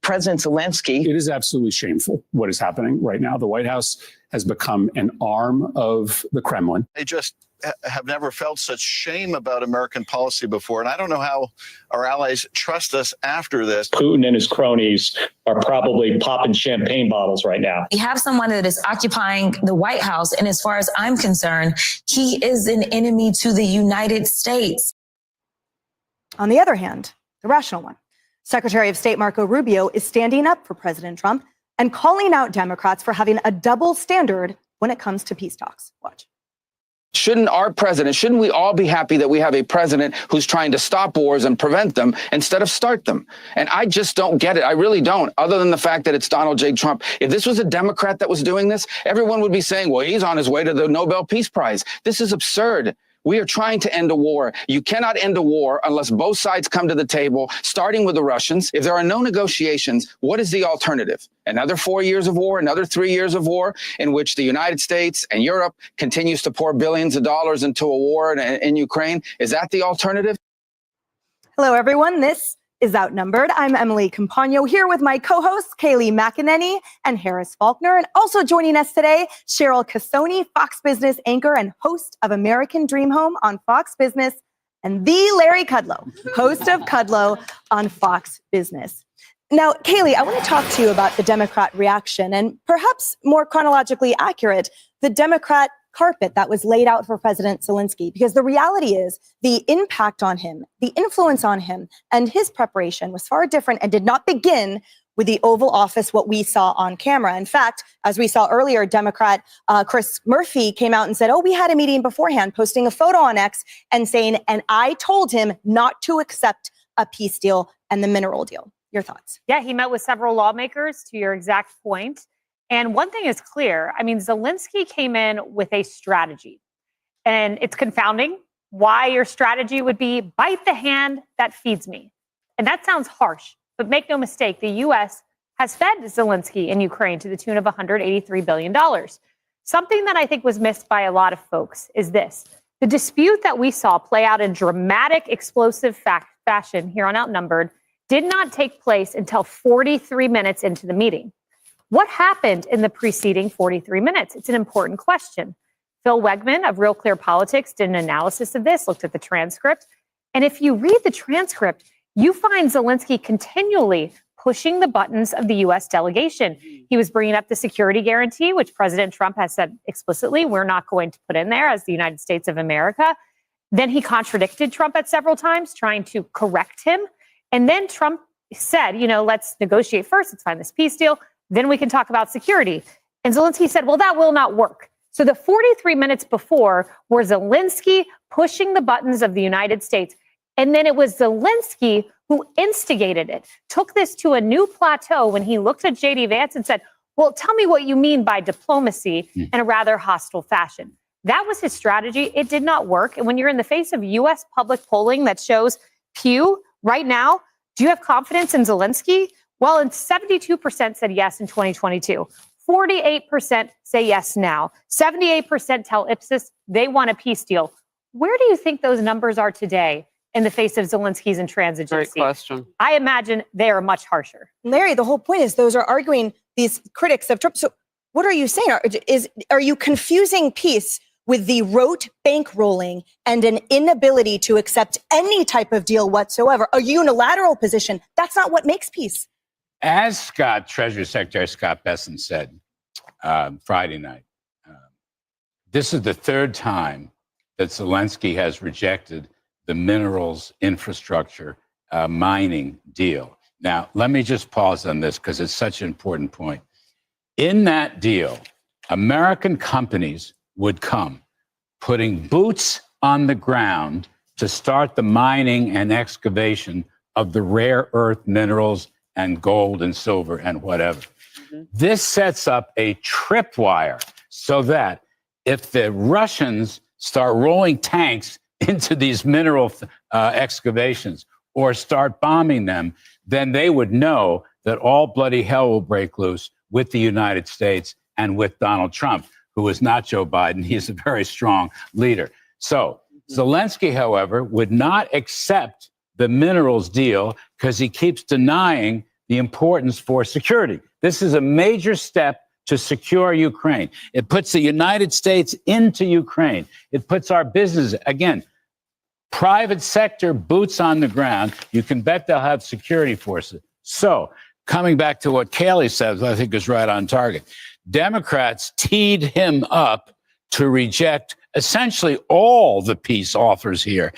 President Zelensky.
It is absolutely shameful what is happening right now. The White House has become an arm of the Kremlin.
They just have never felt such shame about American policy before. And I don't know how our allies trust us after this.
Putin and his cronies are probably popping champagne bottles right now.
We have someone that is occupying the White House. And as far as I'm concerned, he is an enemy to the United States.
On the other hand, the rational one, Secretary of State Marco Rubio is standing up for President Trump and calling out Democrats for having a double standard when it comes to peace talks. Watch.
Shouldn't we all be happy that we have a president who's trying to stop wars and prevent them instead of start them? And I just don't get it. I really don't, other than the fact that it's Donald J. Trump. If this was a Democrat that was doing this, everyone would be saying, well, he's on his way to the Nobel Peace Prize. This is absurd. We are trying to end a war. You cannot end a war unless both sides come to the table, starting with the Russians. If there are no negotiations, what is the alternative? Another 4 years of war, another 3 years of war, in which the United States and Europe continues to pour billions of dollars into a war in Ukraine? Is that the alternative?
Hello, everyone. This is Outnumbered. I'm Emily Compagno here with my co-hosts, Kayleigh McEnany and Harris Faulkner. And also joining us today, Cheryl Casoni, Fox Business anchor and host of American Dream Home on Fox Business, and the Larry Kudlow, host of Kudlow on Fox Business. Now, Kayleigh, I want to talk to you about the Democrat reaction and perhaps more chronologically accurate, the Democrat carpet that was laid out for President Zelensky, because the reality is the impact on him, the influence on him, and his preparation was far different and did not begin with the Oval Office, what we saw on camera. In fact, as we saw earlier, Democrat Chris Murphy came out and said, oh, we had a meeting beforehand, posting a photo on X and saying, and I told him not to accept a peace deal and the mineral deal. Your thoughts?
Yeah, he met with several lawmakers, to your exact point. And one thing is clear. I mean, Zelensky came in with a strategy, and it's confounding why your strategy would be bite the hand that feeds me. And that sounds harsh, but make no mistake, the U.S. has fed Zelensky in Ukraine to the tune of $183 billion. Something that I think was missed by a lot of folks is this. The dispute that we saw play out in dramatic, explosive fashion here on Outnumbered did not take place until 43 minutes into the meeting. What happened in the preceding 43 minutes? It's an important question. Phil Wegman of Real Clear Politics did an analysis of this, looked at the transcript. And if you read the transcript, you find Zelensky continually pushing the buttons of the U.S. delegation. He was bringing up the security guarantee, which President Trump has said explicitly, we're not going to put in there as the United States of America. Then he contradicted Trump at several times, trying to correct him. And then Trump said, let's negotiate first. Let's find this peace deal. Then we can talk about security. And Zelensky said, well, that will not work. So the 43 minutes before were Zelensky pushing the buttons of the United States. And then it was Zelensky who instigated it, took this to a new plateau when he looked at J.D. Vance and said, well, tell me what you mean by diplomacy in a rather hostile fashion. That was his strategy. It did not work. And when you're in the face of U.S. public polling that shows Pew right now, do you have confidence in Zelensky? Well, and 72% said yes in 2022. 48% say yes now. 78% tell Ipsos they want a peace deal. Where do you think those numbers are today in the face of Zelensky's intransigency?
Great question.
I imagine they are much harsher.
Larry, the whole point is those are arguing, these critics of Trump. So what are you saying? Are you confusing peace with the rote bankrolling and an inability to accept any type of deal whatsoever, a unilateral position? That's not what makes peace.
As Treasury Secretary Scott Bessent said Friday night, this is the third time that Zelensky has rejected the minerals infrastructure mining deal. Now, let me just pause on this because it's such an important point. In that deal, American companies would come, putting boots on the ground to start the mining and excavation of the rare earth minerals and gold and silver and whatever. This sets up a tripwire so that if the Russians start rolling tanks into these mineral excavations or start bombing them, then they would know that all bloody hell will break loose with the United States and with Donald Trump, who is not Joe Biden. He's a very strong leader. So Zelensky, however, would not accept the minerals deal because he keeps denying the importance for security. This is a major step to secure Ukraine. It puts the United States into Ukraine. It puts our business, again, private sector boots on the ground. You can bet they'll have security forces. So coming back to what Kayleigh says, I think is right on target. Democrats teed him up to reject essentially all the peace offers here.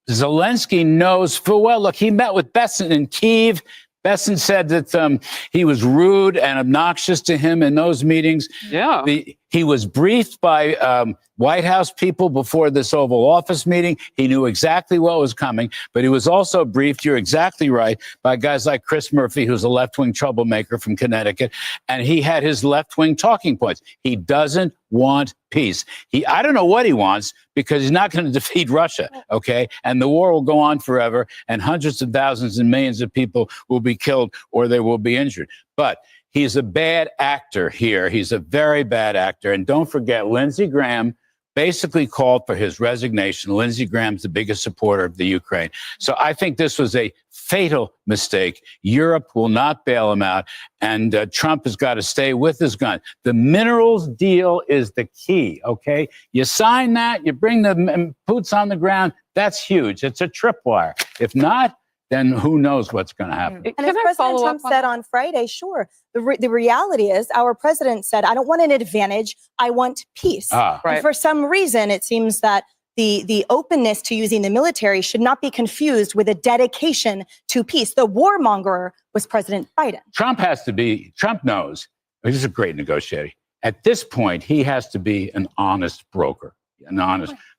Zelensky knows full well. Look, he met with Bessent in Kyiv. Bessent said that he was rude and obnoxious to him in those meetings.
Yeah.
He was briefed by White House people before this Oval Office meeting. He knew exactly what was coming, but he was also briefed, you're exactly right, by guys like Chris Murphy, who's a left-wing troublemaker from Connecticut, and he had his left-wing talking points. He doesn't want peace. I don't know what he wants because he's not going to defeat Russia, okay? And the war will go on forever, and hundreds of thousands and millions of people will be killed or they will be injured. But he's a bad actor here. He's a very bad actor. And don't forget, Lindsey Graham basically called for his resignation. Lindsey Graham's the biggest supporter of the Ukraine. So I think this was a fatal mistake. Europe will not bail him out, and Trump has got to stay with his gun. The minerals deal is the key, okay? You sign that, you bring the boots on the ground, that's huge. It's a tripwire. If not, then who knows what's going to happen.
And as President Trump said on Friday, sure, the reality is our president said, I don't want an advantage, I want peace. And for some reason, it seems that the openness to using the military should not be confused with a dedication to peace. The warmonger was President Biden.
Trump knows, he's a great negotiator. At this point, he has to be an honest broker,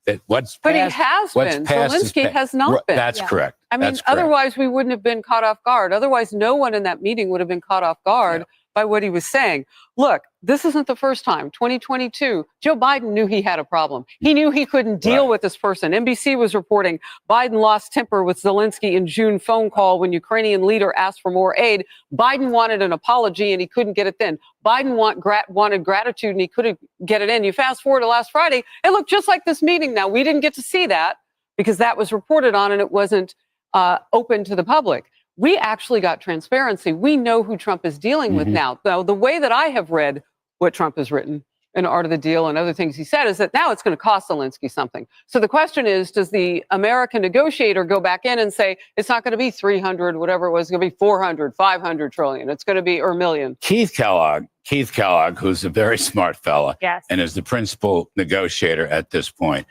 that what's
But
passed,
he has
what's
been.
passed is
Zelensky
passed.
has not been.
That's correct.
I mean,
That's correct.
otherwise we wouldn't have been caught off guard. Otherwise, no one in that meeting would have been caught off guard by what he was saying. Look, this isn't the first time. 2022, Joe Biden knew he had a problem. He knew he couldn't deal with this person. NBC was reporting Biden lost temper with Zelensky in June phone call when Ukrainian leader asked for more aid. Biden wanted an apology and he couldn't get it then. Biden wanted gratitude and he couldn't get it in. You fast forward to last Friday, it looked just like this meeting. Now, we didn't get to see that because that was reported on and it wasn't open to the public. we actually got transparency. We know who Trump is dealing with now. Though the way that I have read what Trump has written in Art of the Deal and other things he said is that now it's going to cost Zelensky something. So the question is, does the American negotiator go back in and say, it's not going to be 300, whatever it was, it's going to be 400, 500 trillion. It's going to be, or a million.
Keith Kellogg, who's a very smart fella
Yes.
and is the principal negotiator at this point.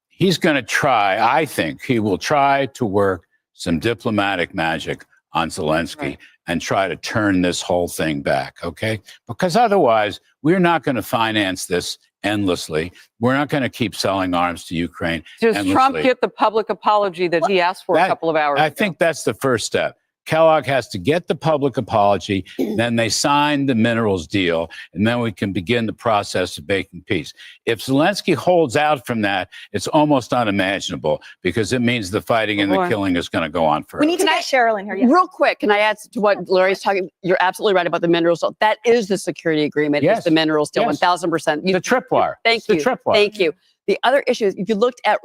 He's going to try, I think he will try to work some diplomatic magic on Zelensky and try to turn this whole thing back, okay? Because otherwise, we're not going to finance this endlessly. We're not going to keep selling arms to Ukraine
Does
endlessly.
Trump get the public apology that he asked for a couple of hours
I
ago?
think that's the first step. Kellogg has to get the public apology, then they sign the minerals deal, and then we can begin the process of making peace. If Zelensky holds out from that, it's almost unimaginable because it means the fighting and the killing is going to go on forever.
We need to get Cheryl in here. Yes.
Real quick, can I add to what Larry's talking? You're absolutely right about the minerals deal. That is the security agreement.
Yes.
It's the minerals deal,
Yes.
1000%.
The tripwire.
Thank
It's
you.
the tripwire.
Thank you. The other issue is if you looked at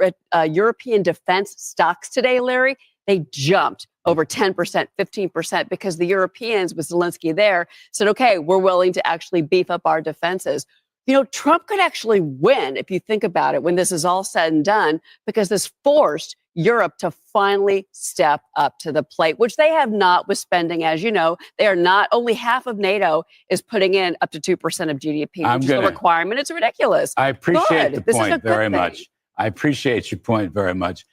European defense stocks today, Larry, they jumped over 10%, 15%, because the Europeans, with Zelensky there, said, okay, we're willing to actually beef up our defenses. You know, Trump could actually win, if you think about it, when this is all said and done, because this forced Europe to finally step up to the plate, which they have not with spending. As you know, they are not, only half of NATO is putting in up to 2% of GDP, which is the requirement. It's ridiculous.
I appreciate
Good.
the
This is a
point
good
very
thing.
much. I appreciate your point very much.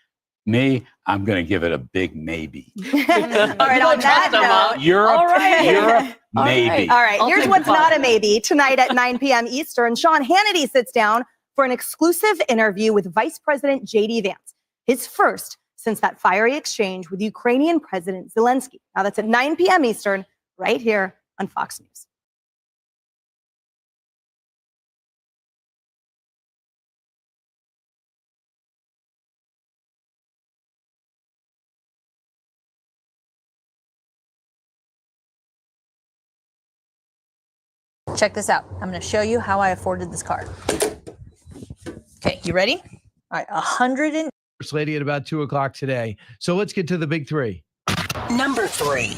Me, I'm going to give it a big maybe.
All right, on that note,
Europe,
all right.
Europe, maybe.
All right,
I'll
here's
take
what's
the
not a maybe. Tonight at 9 p.m. Eastern, Sean Hannity sits down for an exclusive interview with Vice President J.D. Vance, his first since that fiery exchange with Ukrainian President Zelensky. Now that's at 9 p.m. Eastern, right here on Fox News.
Check this out. I'm going to show you how I afforded this car. Okay, you ready? All right, 100 and
First lady at about 2 o'clock today. So let's get to the big three.
number 3.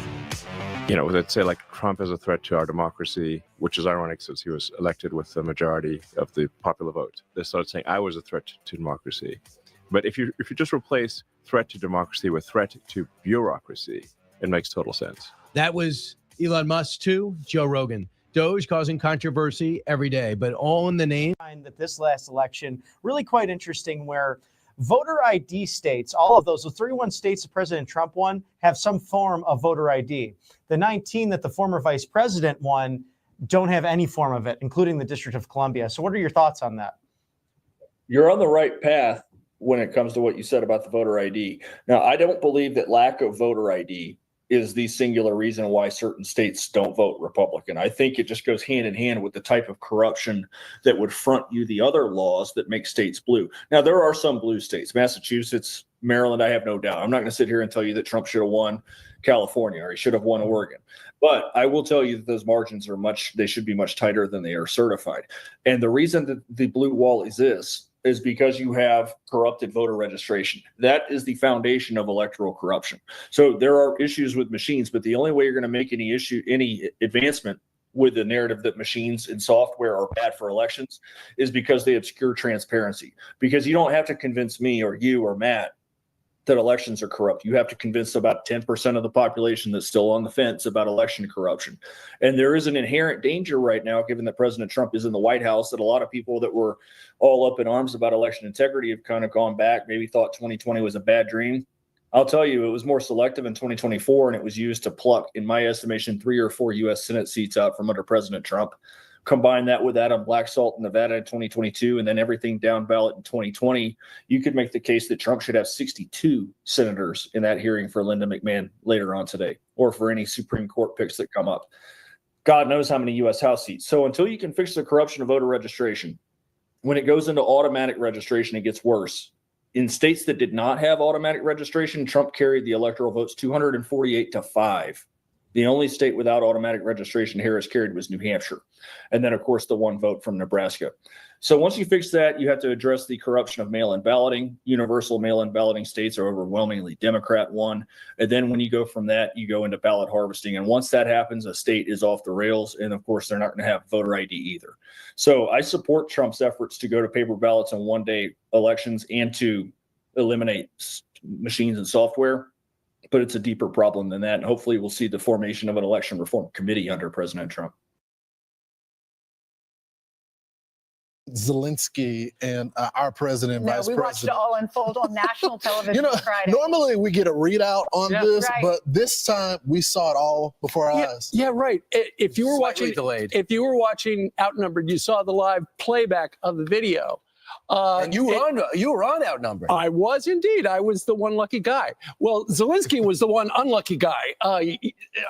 You know, let's say like Trump is a threat to our democracy, which is ironic since he was elected with the majority of the popular vote. They started saying I was a threat to democracy. But if you just replace threat to democracy with threat to bureaucracy, it makes total sense.
That was Elon Musk too, Joe Rogan. Doge causing controversy every day, but all in the name.
That this last election really quite interesting, where voter ID states, all of those, the 31 states that President Trump won, have some form of voter ID. The 19 that the former vice president won don't have any form of it, including the District of Columbia. So what are your thoughts on that?
You're on the right path when it comes to what you said about the voter ID. Now, I don't believe that lack of voter ID is the singular reason why certain states don't vote Republican. I think it just goes hand in hand with the type of corruption that would front you the other laws that make states blue. Now, there are some blue states, Massachusetts, Maryland, I have no doubt. I'm not going to sit here and tell you that Trump should have won California or he should have won Oregon. But I will tell you that those margins are they should be much tighter than they are certified. And the reason that the blue wall exists is because you have corrupted voter registration. That is the foundation of electoral corruption. So there are issues with machines, but the only way you're going to make any advancement with the narrative that machines and software are bad for elections is because they obscure transparency. Because you don't have to convince me or you or Matt that elections are corrupt. You have to convince about 10% of the population that's still on the fence about election corruption. And there is an inherent danger right now, given that President Trump is in the White House, that a lot of people that were all up in arms about election integrity have kind of gone back, maybe thought 2020 was a bad dream. I'll tell you, it was more selective in 2024, and it was used to pluck, in my estimation, 3 or 4 U.S. Senate seats out from under President Trump. Combine that with Adam Blackstock in Nevada in 2022, and then everything down ballot in 2020, you could make the case that Trump should have 62 senators in that hearing for Linda McMahon later on today, or for any Supreme Court picks that come up. God knows how many U.S. House seats. So until you can fix the corruption of voter registration, when it goes into automatic registration, it gets worse. In states that did not have automatic registration, Trump carried the electoral votes 248-5 The only state without automatic registration Harris carried was New Hampshire. And then, of course, the one vote from Nebraska. So once you fix that, you have to address the corruption of mail-in balloting. Universal mail-in balloting states are overwhelmingly Democrat won. And then when you go from that, you go into ballot harvesting. And once that happens, a state is off the rails. And of course, they're not going to have voter ID either. So I support Trump's efforts to go to paper ballots on one-day elections and to eliminate machines and software. But it's a deeper problem than that. And hopefully we'll see the formation of an election reform committee under President Trump.
Zelensky and our president,
No,
vice
we watched it
president.
all unfold on national television Friday.
Normally we get a readout on this,
Right.
but this time we saw it all before our eyes.
Yeah, right. If you were
Slightly
watching,
delayed.
if you were watching Outnumbered, you saw the live playback of the video.
And you were on Outnumbered.
I was indeed. I was the one lucky guy. Well, Zelensky was the one unlucky guy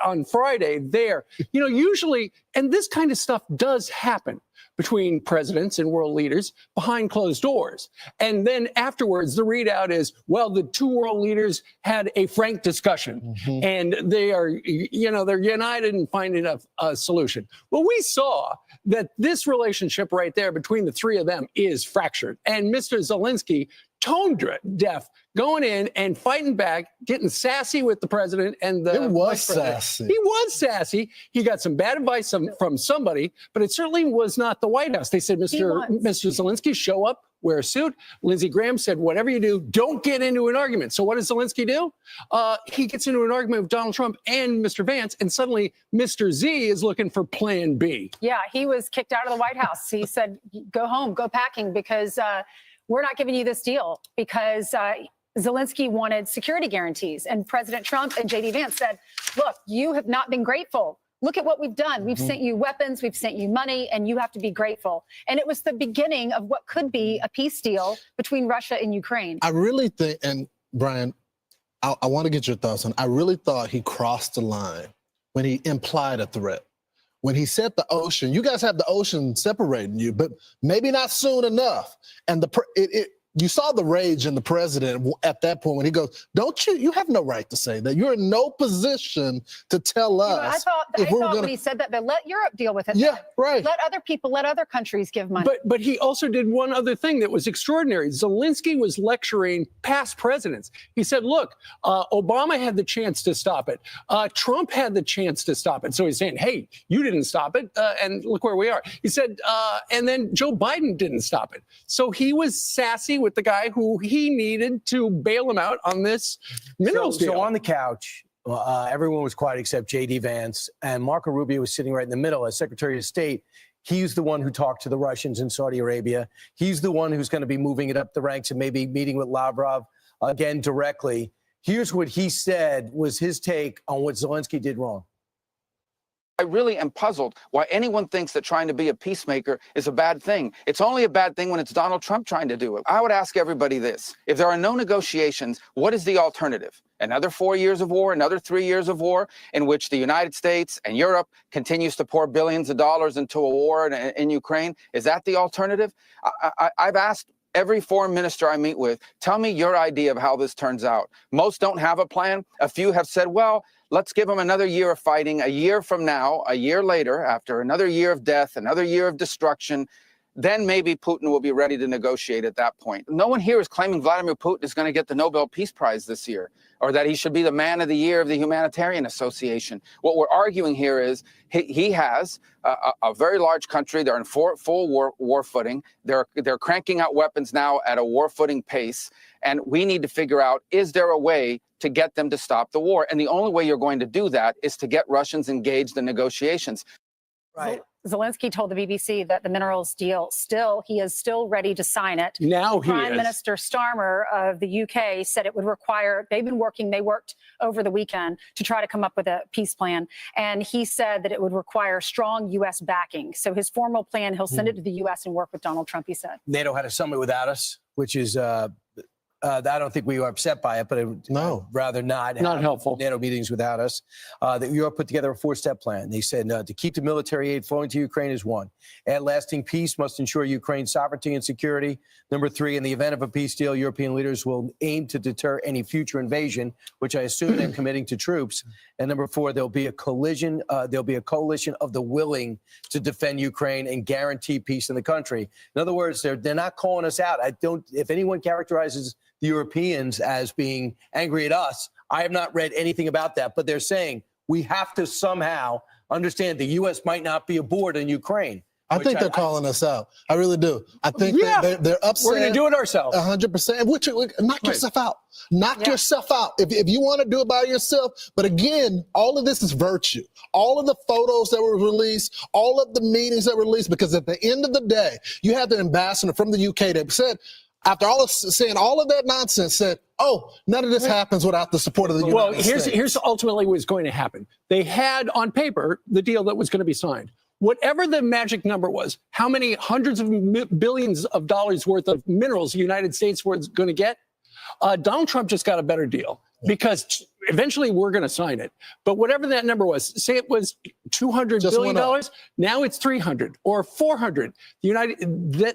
on Friday there. You know, usually, and this kind of stuff does happen between presidents and world leaders behind closed doors. And then afterwards, the readout is, well, the two world leaders had a frank discussion and they are, you know, they're united in finding a solution. Well, we saw that this relationship right there between the three of them is fractured. And Mr. Zelensky, tone deaf, going in and fighting back, getting sassy with the president and the
It was
vice president.
sassy.
He was sassy. He got some bad advice from somebody, but it certainly was not the White House. They said, Mr. Zelensky, show up, wear a suit. Lindsey Graham said, whatever you do, don't get into an argument. So what does Zelensky do? He gets into an argument with Donald Trump and Mr. Vance, and suddenly Mr. Z is looking for plan B.
Yeah, he was kicked out of the White House. He said, go home, go packing, because we're not giving you this deal, because Zelensky wanted security guarantees. And President Trump and J.D. Vance said, look, you have not been grateful. Look at what we've done. We've sent you weapons, we've sent you money, and you have to be grateful. And it was the beginning of what could be a peace deal between Russia and Ukraine.
I really think, and Brian, I want to get your thoughts on, I really thought he crossed the line when he implied a threat. When he said the ocean, you guys have the ocean separating you, but maybe not soon enough. And you saw the rage in the president at that point when he goes, you have no right to say that. You're in no position to tell us.
I thought when he said that, let Europe deal with it.
Yeah,
right.
Let other people, let other countries give money.
But he also did one other thing that was extraordinary. Zelensky was lecturing past presidents. He said, look, Obama had the chance to stop it. Trump had the chance to stop it. So he's saying, hey, you didn't stop it. And look where we are. He said, and then Joe Biden didn't stop it. So he was sassy with the guy who he needed to bail him out on this minerals deal.
So on the couch, everyone was quiet except J.D. Vance, and Marco Rubio was sitting right in the middle as Secretary of State. He's the one who talked to the Russians in Saudi Arabia. He's the one who's going to be moving it up the ranks and maybe meeting with Lavrov again directly. Here's what he said was his take on what Zelensky did wrong.
I really am puzzled why anyone thinks that trying to be a peacemaker is a bad thing. It's only a bad thing when it's Donald Trump trying to do it. I would ask everybody this. If there are no negotiations, what is the alternative? Another 4 years of war, another 3 years of war in which the United States and Europe continues to pour billions of dollars into a war in Ukraine? Is that the alternative? I've asked every foreign minister I meet with, tell me your idea of how this turns out. Most don't have a plan. A few have said, well, let's give them another year of fighting. A year from now, a year later, after another year of death, another year of destruction, then maybe Putin will be ready to negotiate at that point. No one here is claiming Vladimir Putin is going to get the Nobel Peace Prize this year, or that he should be the man of the year of the Humanitarian Association. What we're arguing here is he has a very large country. They're in full war footing. They're cranking out weapons now at a war footing pace. And we need to figure out, is there a way to get them to stop the war? And the only way you're going to do that is to get Russians engaged in negotiations.
Right. Zelensky told the BBC that the minerals deal he is still ready to sign it.
Now he
Prime
is.
Minister Starmer of the UK said it would require, they worked over the weekend to try to come up with a peace plan. And he said that it would require strong U.S. backing. So his formal plan, he'll send it to the U.S. and work with Donald Trump, he said.
NATO had a summit without us, which is I don't think we were upset by it, but I'd rather not have
helpful
NATO meetings without us. That Europe put together a 4-step plan. They said to keep the military aid flowing to Ukraine is 1. Add lasting peace must ensure Ukraine's sovereignty and security. Number 3, in the event of a peace deal, European leaders will aim to deter any future invasion, which I assume they're committing to troops. And number 4, there'll be a coalition of the willing to defend Ukraine and guarantee peace in the country. In other words, they're not calling us out. If anyone characterizes the Europeans as being angry at us, I have not read anything about that, but they're saying we have to somehow understand the U.S. might not be aboard in Ukraine.
I think they're calling us out. I really do. I think they're upset.
We're going to do it ourselves.
100%. Knock yourself out. Knock yourself out. If you want to do it by yourself. But again, all of this is virtue. All of the photos that were released, all of the meetings that were released, because at the end of the day, you have the ambassador from the UK that said, after all of saying all of that nonsense, said, oh, none of this happens without the support of the United States.
Here's ultimately what's going to happen. They had on paper the deal that was going to be signed. Whatever the magic number was, how many hundreds of billions of dollars worth of minerals the United States was going to get, Donald Trump just got a better deal because eventually we're going to sign it. But whatever that number was, say it was $200 billion, now it's 300 or 400.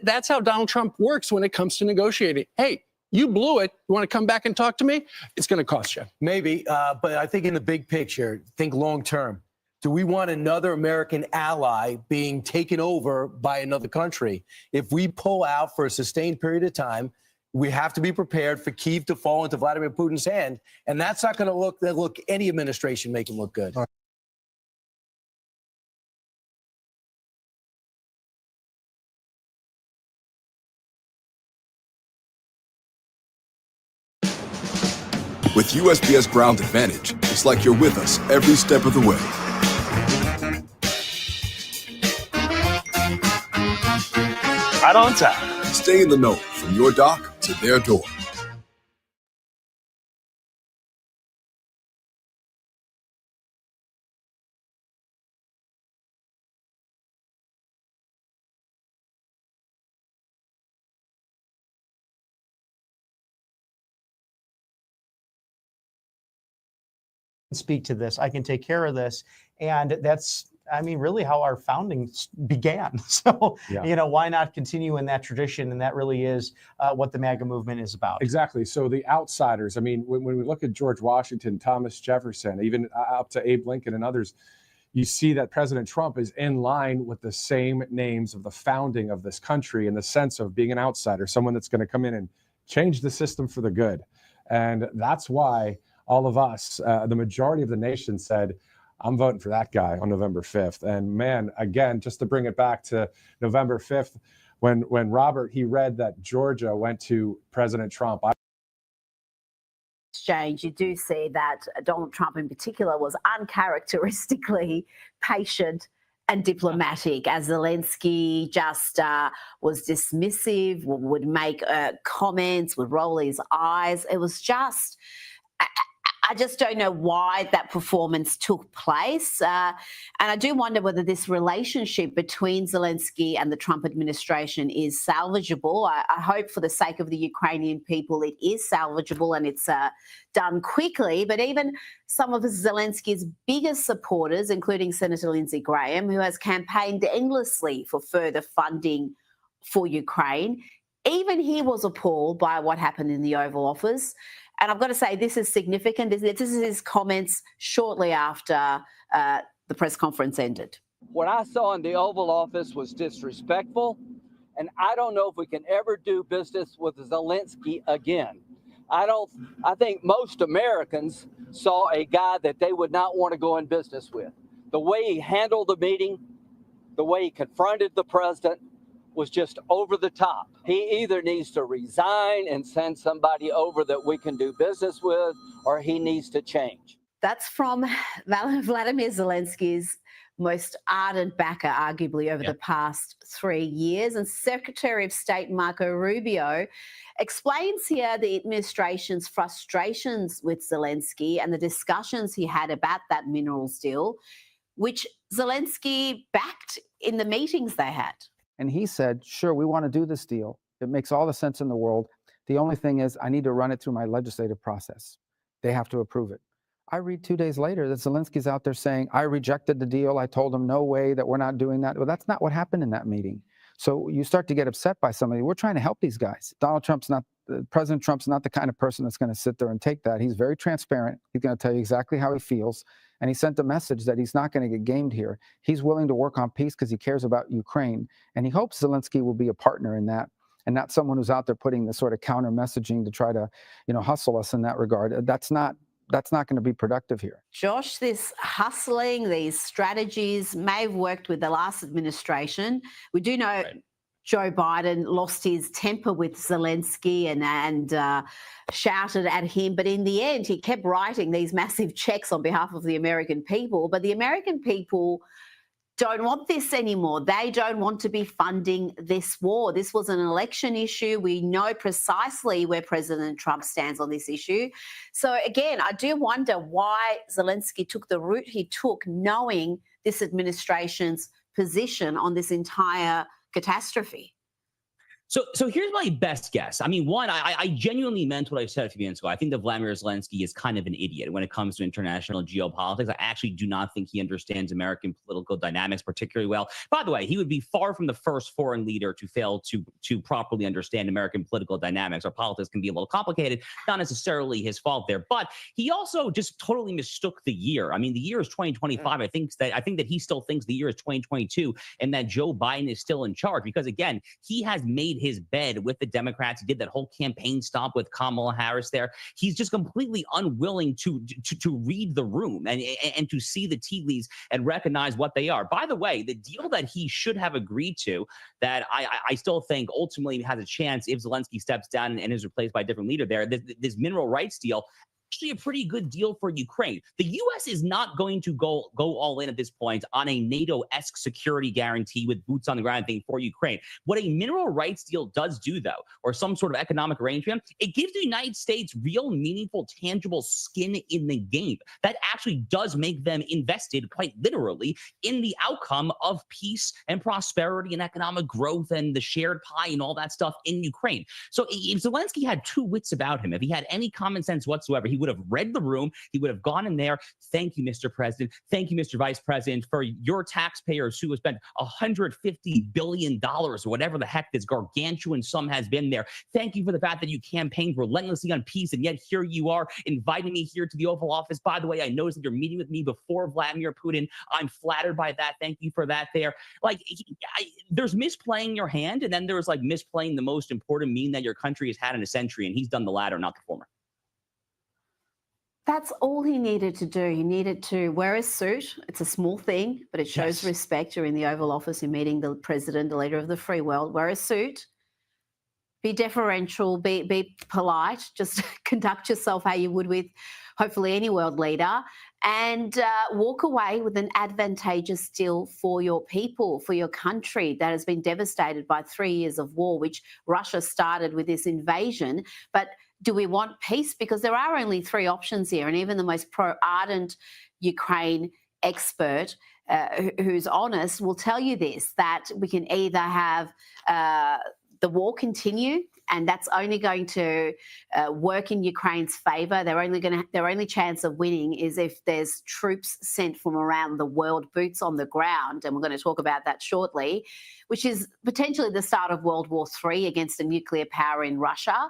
That's how Donald Trump works when it comes to negotiating. Hey, you blew it. You want to come back and talk to me? It's going to cost you.
Maybe, but I think in the big picture, think long term. Do we want another American ally being taken over by another country? If we pull out for a sustained period of time, we have to be prepared for Kyiv to fall into Vladimir Putin's hand. And that's not going to look any administration make him look good.
With USPS Ground Advantage, it's like you're with us every step of the way.
Right on time.
Stay in the know from your dock to their door.
Speak to this. I can take care of this. And that's, I mean, really how our founding began. So, why not continue in that tradition? And that really is what the MAGA movement is about.
Exactly. So the outsiders, I mean, when we look at George Washington, Thomas Jefferson, even up to Abe Lincoln and others, you see that President Trump is in line with the same names of the founding of this country in the sense of being an outsider, someone that's going to come in and change the system for the good. And that's why all of us, the majority of the nation said, I'm voting for that guy on November 5th. And man, again, just to bring it back to November 5th, when Robert, he read that Georgia went to President Trump.
Exchange, you do see that Donald Trump in particular was uncharacteristically patient and diplomatic, as Zelensky just was dismissive, would make comments, would roll his eyes. It was just... I just don't know why that performance took place. And I do wonder whether this relationship between Zelensky and the Trump administration is salvageable. I hope for the sake of the Ukrainian people it is salvageable and it's done quickly. But even some of Zelensky's biggest supporters, including Senator Lindsey Graham, who has campaigned endlessly for further funding for Ukraine, even he was appalled by what happened in the Oval Office. And I've got to say, this is significant. This is his comments shortly after the press conference ended.
What I saw in the Oval Office was disrespectful, and I don't know if we can ever do business with Zelensky again. I think most Americans saw a guy that they would not want to go in business with. The way he handled the meeting, the way he confronted the president, was just over the top. He either needs to resign and send somebody over that we can do business with, or he needs to change.
That's from Vladimir Zelensky's most ardent backer, arguably, over the past 3 years. And Secretary of State Marco Rubio explains here the administration's frustrations with Zelensky and the discussions he had about that minerals deal, which Zelensky backed in the meetings they had.
And he said, sure, we want to do this deal. It makes all the sense in the world.
The only thing is I need to run it through my legislative process. They have to approve it. I read 2 days later that Zelensky's out there saying, I rejected the deal. I told him, no way, that we're not doing that. Well, that's not what happened in that meeting. So you start to get upset by somebody. We're trying to help these guys. President Trump's not the kind of person that's going to sit there and take that. He's very transparent. He's going to tell you exactly how he feels. And he sent a message that he's not going to get gamed here. He's willing to work on peace because he cares about Ukraine. And he hopes Zelensky will be a partner in that and not someone who's out there putting the sort of counter messaging to try to, hustle us in that regard. That's not going to be productive here.
Josh, this hustling, these strategies may have worked with the last administration. We do know Joe Biden lost his temper with Zelensky and shouted at him. But in the end, he kept writing these massive checks on behalf of the American people. But the American people don't want this anymore. They don't want to be funding this war. This was an election issue. We know precisely where President Trump stands on this issue. So again, I do wonder why Zelensky took the route he took, knowing this administration's position on this entire catastrophe.
So here's my best guess. I mean, one, I genuinely meant what I said a few minutes ago. I think that Vladimir Zelensky is kind of an idiot when it comes to international geopolitics. I actually do not think he understands American political dynamics particularly well. By the way, he would be far from the first foreign leader to fail to properly understand American political dynamics. Our politics can be a little complicated, not necessarily his fault there. But he also just totally mistook the year. I mean, the year is 2025. I think that he still thinks the year is 2022 and that Joe Biden is still in charge because, again, he has made his bed with the Democrats. He did that whole campaign stop with Kamala Harris there. He's just completely unwilling to read the room and to see the tea leaves and recognize what they are. By the way, the deal that he should have agreed to that I still think ultimately has a chance if Zelensky steps down and is replaced by a different leader there, this mineral rights deal, actually a pretty good deal for Ukraine. The U.S. is not going to go all in at this point on a NATO-esque security guarantee with boots on the ground thing for Ukraine. What a mineral rights deal does do, though, or some sort of economic arrangement, it gives the United States real, meaningful, tangible skin in the game. That actually does make them invested, quite literally, in the outcome of peace and prosperity and economic growth and the shared pie and all that stuff in Ukraine. So if Zelensky had two wits about him, if he had any common sense whatsoever, he would have read the room. He would have gone in there. Thank you, Mr. President. Thank you, Mr. Vice President, for your taxpayers who have spent $150 billion or whatever the heck this gargantuan sum has been there. Thank you for the fact that you campaigned relentlessly on peace, and yet here you are inviting me here to the Oval Office. By the way, I noticed that you're meeting with me before Vladimir Putin. I'm flattered by that. Thank you for that there. Like, there's misplaying your hand, and then there's like misplaying the most important meme that your country has had in a century, and he's done the latter, not the former.
That's all he needed to do. He needed to wear a suit. It's a small thing, but it shows respect. You're in the Oval Office. You're meeting the president, the leader of the free world. Wear a suit. Be deferential. Be polite. Just conduct yourself how you would with hopefully any world leader. And walk away with an advantageous deal for your people, for your country that has been devastated by 3 years of war, which Russia started with this invasion. But do we want peace? Because there are only three options here. And even the most pro-ardent Ukraine expert who's honest will tell you this, that we can either have the war continue, and that's only going to work in Ukraine's favor. Their only chance of winning is if there's troops sent from around the world, boots on the ground, and we're going to talk about that shortly, which is potentially the start of World War III against a nuclear power in Russia.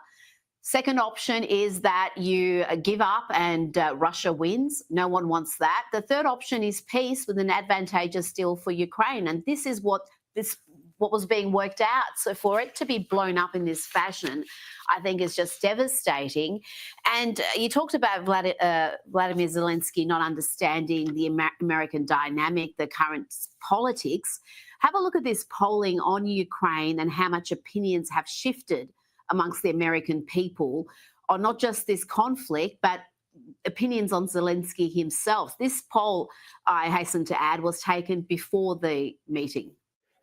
Second option is that you give up and Russia wins. No one wants that. The third option is peace with an advantageous deal for Ukraine. And this is what was being worked out. So for it to be blown up in this fashion, I think is just devastating. And you talked about Vladimir Zelensky not understanding the American dynamic, the current politics. Have a look at this polling on Ukraine and how much opinions have shifted amongst the American people on not just this conflict, but opinions on Zelensky himself. This poll, I hasten to add, was taken before the meeting.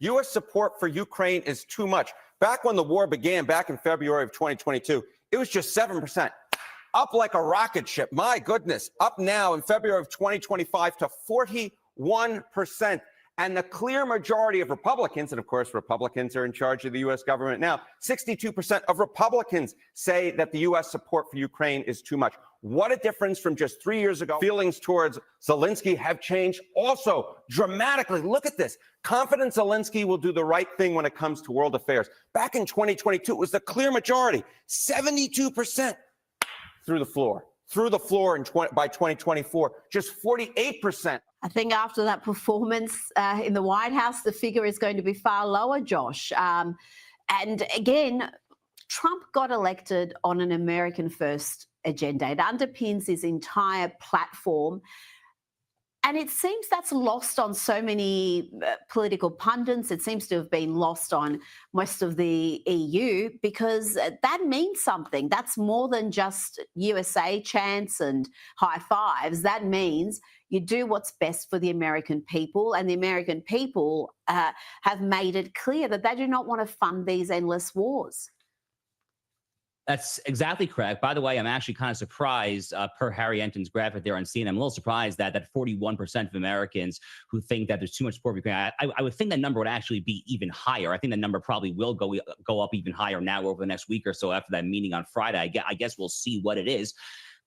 U.S. support for Ukraine is too much. Back when the war began, back in February of 2022, it was just 7%. Up like a rocket ship. My goodness. Up now in February of 2025 to 41%. And the clear majority of Republicans, and of course, Republicans are in charge of the U.S. government now, 62% of Republicans say that the U.S. support for Ukraine is too much. What a difference from just 3 years ago. Feelings towards Zelensky have changed also dramatically. Look at this. Confident Zelensky will do the right thing when it comes to world affairs. Back in 2022, it was the clear majority, 72% through the floor. Through the floor by 2024, just 48%.
I think after that performance in the White House, the figure is going to be far lower, Josh. And again, Trump got elected on an American first agenda. It underpins his entire platform. And it seems that's lost on so many political pundits. It seems to have been lost on most of the EU because that means something. That's more than just USA chants and high fives. That means you do what's best for the American people. And the American people have made it clear that they do not want to fund these endless wars.
That's exactly correct. By the way, I'm actually kind of surprised, per Harry Enton's graphic there on CNN, I'm a little surprised that 41% of Americans who think that there's too much support for Ukraine, I would think that number would actually be even higher. I think the number probably will go up even higher now over the next week or so after that meeting on Friday. I guess we'll see what it is.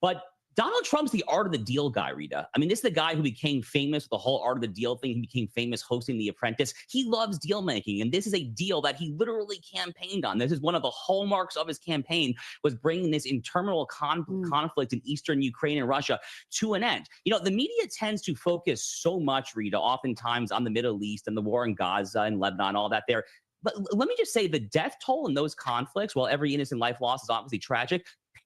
But Donald Trump's the art of the deal guy, Rita. I mean, this is the guy who became famous with the whole art of the deal thing. He became famous hosting The Apprentice. He loves deal making, and this is a deal that he literally campaigned on. This is one of the hallmarks of his campaign, was bringing this interminable conflict in eastern Ukraine and Russia to an end. You know, the media tends to focus so much, Rita, oftentimes on the Middle East and the war in Gaza and Lebanon, all that there. But let me just say, the death toll in those conflicts, while every innocent life lost is obviously tragic,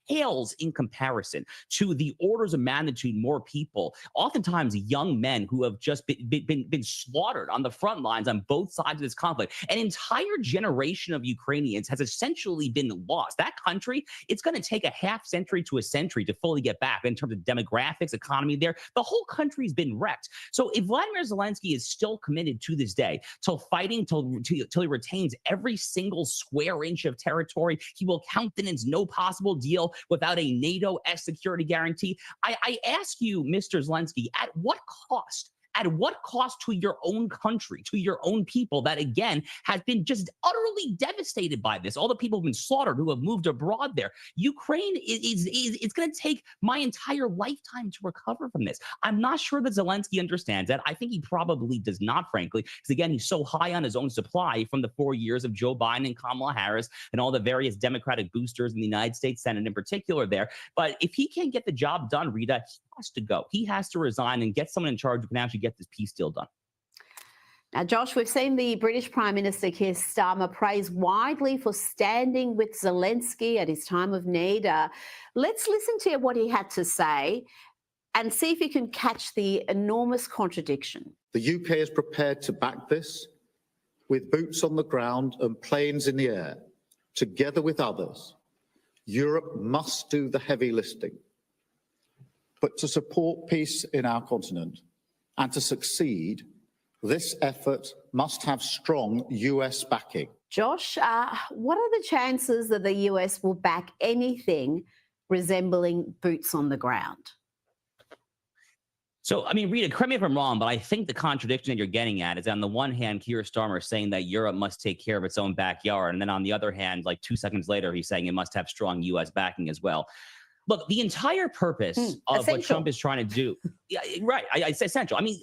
pales in comparison to the orders of magnitude more people, oftentimes young men who have just been slaughtered on the front lines on both sides of this conflict. An entire generation of Ukrainians has essentially been lost. That country, it's going to take a half century to a century to fully get back in terms of demographics, economy there. The whole country's been wrecked. So if Vladimir Zelensky is still committed to this day, till fighting, till he retains every single square inch of territory, he will countenance no possible deal without a NATO-esque security guarantee. I ask you, Mr. Zelensky, at what cost? At what cost to your own country, to your own people that, again, has been just utterly devastated by this? All the people who've been slaughtered, who have moved abroad there. Ukraine it's going to take my entire lifetime to recover from this. I'm not sure that Zelensky understands that. I think he probably does not, frankly, because, again, he's so high on his own supply from the 4 years of Joe Biden and Kamala Harris and all the various Democratic boosters in the United States Senate in particular there. But if he can't get the job done, Rita, he has to go. He has to resign and get someone in charge who can actually get this peace deal done.
Now, Josh, we've seen the British Prime Minister Keir Starmer praised widely for standing with Zelensky at his time of need. Let's listen to what he had to say and see if you can catch the enormous contradiction.
The UK is prepared to back this with boots on the ground and planes in the air, together with others. Europe must do the heavy lifting. But to support peace in our continent and to succeed, this effort must have strong US backing.
Josh, what are the chances that the US will back anything resembling boots on the ground?
So, I mean, Rita, correct me if I'm wrong, but I think the contradiction that you're getting at is, on the one hand, Keir Starmer is saying that Europe must take care of its own backyard. And then on the other hand, like 2 seconds later, he's saying it must have strong US backing as well. Look, the entire purpose of what Trump is trying to do, yeah, right, it's essential. I mean,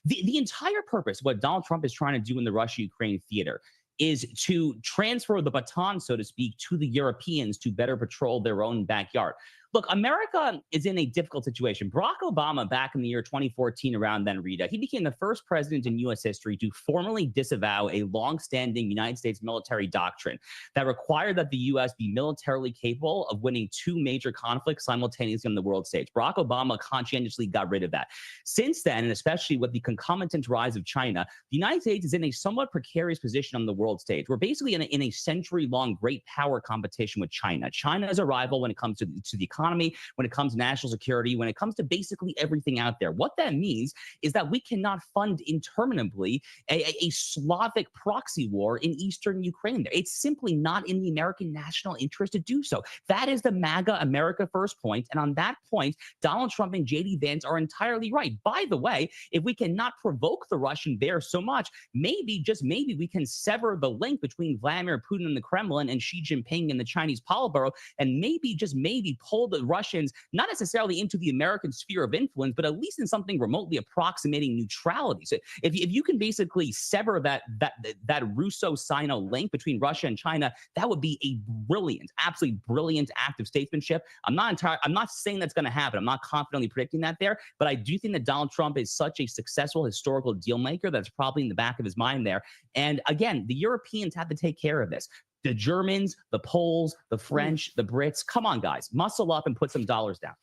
the entire purpose of what Donald Trump is trying to do in the Russia-Ukraine theater is to transfer the baton, so to speak, to the Europeans to better patrol their own backyard. Look, America is in a difficult situation. Barack Obama, back in the year 2014, around then, Rita, he became the first president in U.S. history to formally disavow a longstanding United States military doctrine that required that the U.S. be militarily capable of winning two major conflicts simultaneously on the world stage. Barack Obama conscientiously got rid of that. Since then, and especially with the concomitant rise of China, the United States is in a somewhat precarious position on the world stage. We're basically in a century-long great power competition with China. China is a rival when it comes to the economy, economy, when it comes to national security, when it comes to basically everything out there. What that means is that we cannot fund interminably a Slavic proxy war in eastern Ukraine. It's simply not in the American national interest to do so. That is the MAGA America First point. And on that point, Donald Trump and J.D. Vance are entirely right. By the way, if we cannot provoke the Russian bear so much, maybe, just maybe, we can sever the link between Vladimir Putin and the Kremlin and Xi Jinping and the Chinese Politburo, and maybe, just maybe, pull the Russians not necessarily into the American sphere of influence, but at least in something remotely approximating neutrality. So if you can basically sever that Russo-Sino link between Russia and China, that would be a brilliant, absolutely brilliant act of statesmanship. I'm not saying that's going to happen. I'm not confidently predicting that there, but I do think that Donald Trump is such a successful historical deal maker that's probably in the back of his mind there. And again, the Europeans have to take care of this. The Germans, the Poles, the French, the Brits, come on, guys, muscle up and put some dollars down.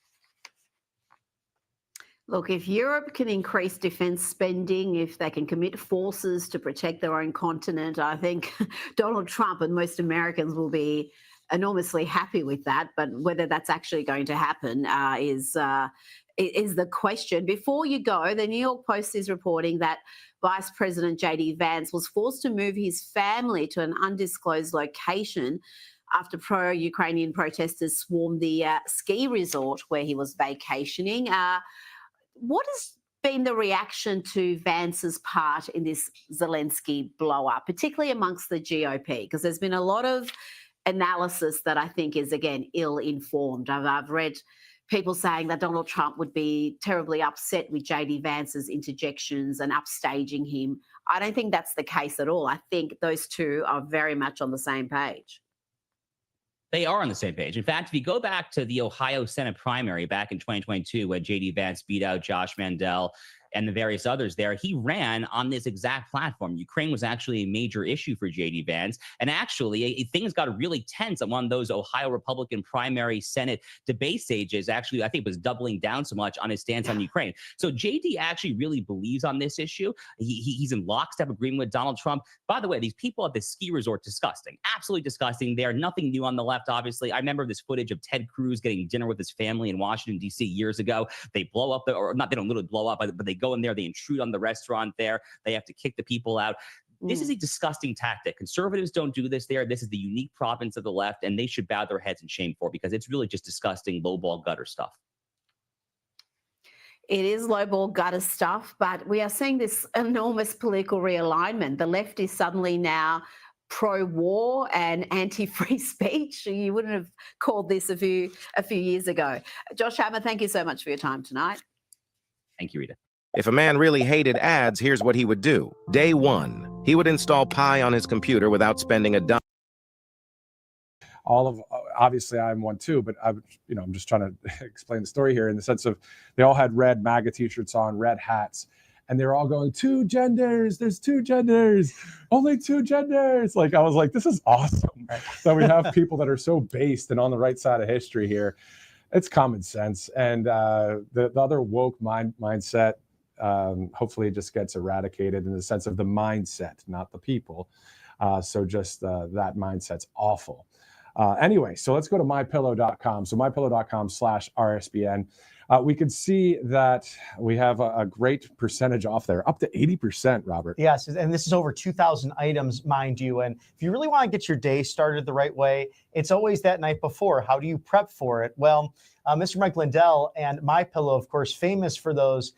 Look, if Europe can increase defense spending, if they can commit forces to protect their own continent, I think Donald Trump and most Americans will be enormously happy with that. But whether that's actually going to happen is the question. Before you go, the New York Post is reporting that Vice President J.D. Vance was forced to move his family to an undisclosed location after pro-Ukrainian protesters swarmed the ski resort where he was vacationing. What has been the reaction to Vance's part in this Zelensky blow-up, particularly amongst the GOP? Because there's been a lot of analysis that I think is, again, ill-informed. I've read people saying that Donald Trump would be terribly upset with J.D. Vance's interjections and upstaging him. I don't think that's the case at all. I think those two are very much on the same page.
They are on the same page. In fact, if you go back to the Ohio Senate primary back in 2022, when J.D. Vance beat out Josh Mandel and the various others there, he ran on this exact platform. Ukraine was actually a major issue for J.D. Vance. And actually, things got really tense on one of those Ohio Republican primary Senate debate stages. Actually, I think it was doubling down so much on his stance on Ukraine. So J.D. actually really believes on this issue. He's in lockstep agreement with Donald Trump. By the way, these people at the ski resort, disgusting. Absolutely disgusting. They are nothing new on the left, obviously. I remember this footage of Ted Cruz getting dinner with his family in Washington, D.C. years ago. They blow up, or not, they don't literally blow up, but they go in there, they intrude on the restaurant there, they have to kick the people out. This is a disgusting tactic. Conservatives don't do this there. This is the unique province of the left, and they should bow their heads in shame for it, because it's really just disgusting lowball gutter stuff.
It is lowball gutter stuff, but we are seeing this enormous political realignment. The left is suddenly now pro-war and anti-free speech. You wouldn't have called this a few years ago. Josh Hammer, thank you so much for your time tonight.
Thank you, Rita.
If a man really hated ads, here's what he would do. Day one, he would install Pi on his computer without spending a dime.
Obviously I'm one too, but I'm just trying to explain the story here in the sense of they all had red MAGA t-shirts on, red hats, and they're all going, 2 genders, there's 2 genders, only 2 genders. Like, I was like, this is awesome. So we have people that are so based and on the right side of history here. It's common sense. And the other woke mindset, hopefully it just gets eradicated in the sense of the mindset, not the people. So just that mindset's awful. Anyway, so let's go to mypillow.com. So mypillow.com/RSBN. We can see that we have a great percentage off there, up to 80%, Robert.
Yes, and this is over 2,000 items, mind you. And if you really want to get your day started the right way, it's always that night before. How do you prep for it? Well, Mr. Mike Lindell and MyPillow, of course, famous for those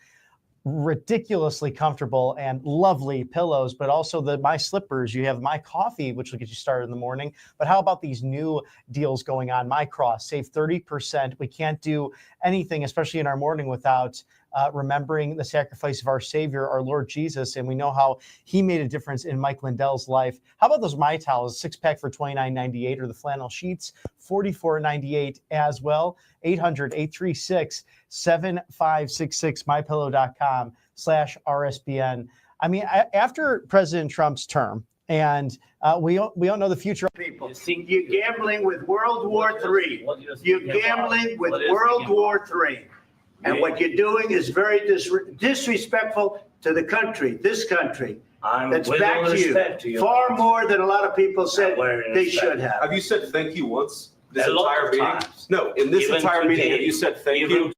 ridiculously comfortable and lovely pillows, but also the My Slippers. You have My Coffee, which will get you started in the morning. But how about these new deals going on? My Cross, save 30%. We can't do anything, especially in our morning, without remembering the sacrifice of our Savior, our Lord Jesus. And we know how he made a difference in Mike Lindell's life. How about those My Towels, 6-pack for $29.98, or the flannel sheets, $44.98 as well. 800-836-7566, mypillow.com/RSBN. I mean, after President Trump's term, and we all know the future.
People, you're gambling with World War III. You're gambling with World War III. And what you're doing is very disrespectful to the country, this country. That's back to you. Far more than a lot of people said they should have.
Have you said thank you once?
this entire meeting? No, in this entire meeting, have you said thank you?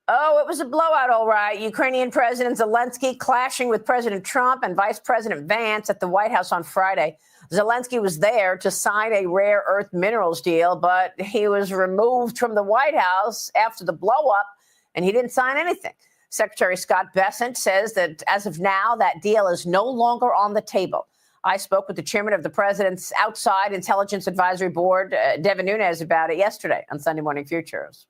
Oh, it was a blowout, all right. Ukrainian President Zelensky clashing with President Trump and Vice President Vance at the White House on Friday. Zelensky was there to sign a rare earth minerals deal, but he was removed from the White House after the blowup, and he didn't sign anything. Secretary Scott Bessent says that as of now, that deal is no longer on the table. I spoke with the chairman of the president's outside intelligence advisory board, Devin Nunes, about it yesterday on Sunday Morning Futures.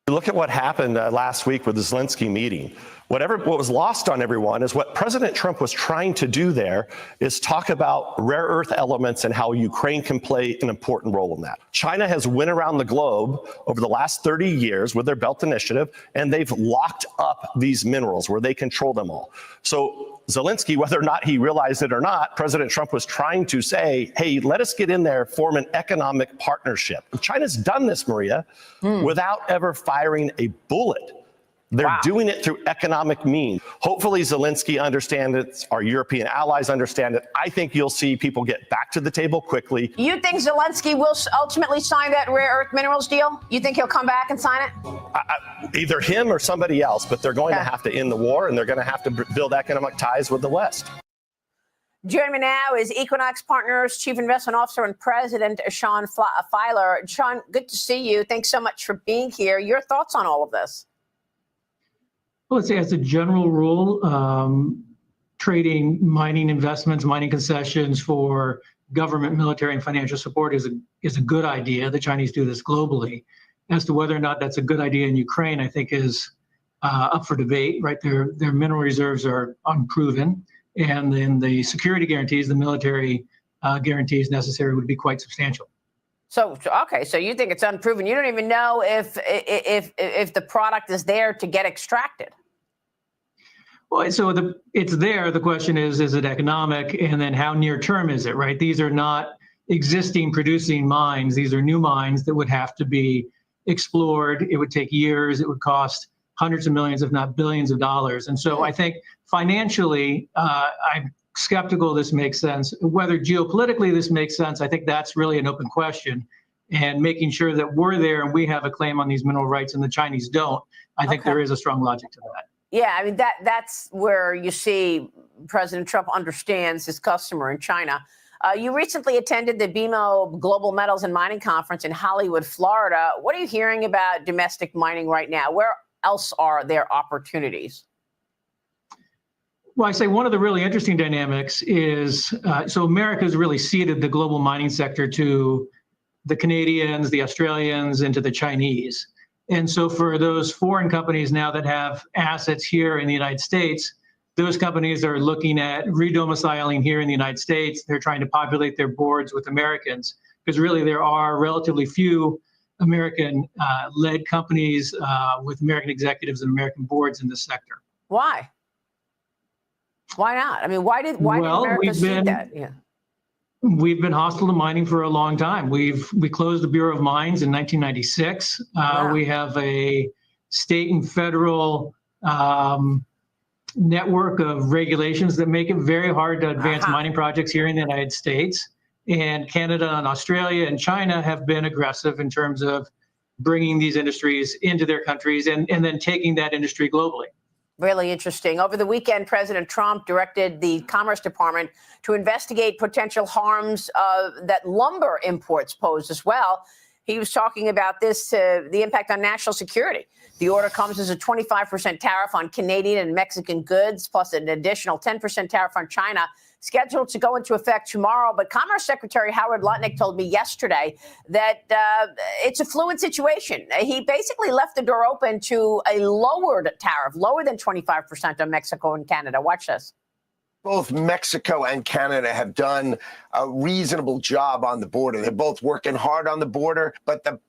Look at what happened last week with the Zelensky meeting. What was lost on everyone is what President Trump was trying to do there is talk about rare earth elements and how Ukraine can play an important role in that. China has went around the globe over the last 30 years with their Belt Initiative, and they've locked up these minerals where they control them all. So Zelensky, whether or not he realized it or not, President Trump was trying to say, hey, let us get in there, form an economic partnership. China's done this, Maria, without ever firing a bullet. They're doing it through economic means. Hopefully Zelensky understands it. Our European allies understand it. I think you'll see people get back to the table quickly.
You think Zelensky will ultimately sign that rare earth minerals deal? You think he'll come back and sign it?
Either him or somebody else, but they're going to have to end the war, and they're going to have to build economic ties with the West.
Joining me now is Equinox Partners Chief Investment Officer and President Sean Filer. Sean, good to see you. Thanks so much for being here. Your thoughts on all of this?
Well, let's say as a general rule, trading mining investments, mining concessions for government, military, and financial support is a good idea. The Chinese do this globally. As to whether or not that's a good idea in Ukraine, I think is up for debate. Right, their mineral reserves are unproven, and then the security guarantees, the military guarantees necessary would be quite substantial.
So, okay, so you think it's unproven. You don't even know if the product is there to get extracted.
Well, so it's there. The question is it economic? And then how near term is it, right? These are not existing producing mines. These are new mines that would have to be explored. It would take years. It would cost hundreds of millions, if not billions of dollars. And so I think financially, I'm skeptical this makes sense. Whether geopolitically this makes sense, I think that's really an open question. And making sure that we're there and we have a claim on these mineral rights and the Chinese don't, I think there is a strong logic to that.
Yeah, I mean, that's where you see President Trump understands his customer in China. You recently attended the BMO Global Metals and Mining Conference in Hollywood, Florida. What are you hearing about domestic mining right now? Where else are there opportunities?
Well, I say one of the really interesting dynamics is, so America's really ceded the global mining sector to the Canadians, the Australians, and to the Chinese. And so for those foreign companies now that have assets here in the United States, those companies are looking at redomiciling here in the United States. They're trying to populate their boards with Americans, because really there are relatively few American-led companies with American executives and American boards in this sector.
Why? Why not? I mean, why did America see that? Yeah.
We've been hostile to mining for a long time. We closed the Bureau of Mines in 1996. We have a state and federal network of regulations that make it very hard to advance mining projects here in the United States. And Canada and Australia and China have been aggressive in terms of bringing these industries into their countries and then taking that industry globally.
Really interesting. Over the weekend, President Trump directed the Commerce Department to investigate potential harms that lumber imports pose as well. He was talking about this, the impact on national security. The order comes as a 25% tariff on Canadian and Mexican goods, plus an additional 10% tariff on China, scheduled to go into effect tomorrow. But Commerce Secretary Howard Lutnick told me yesterday that it's a fluid situation. He basically left the door open to a lowered tariff, lower than 25% on Mexico and Canada. Watch this.
Both Mexico and Canada have done a reasonable job on the border. They're both working hard on the border, but the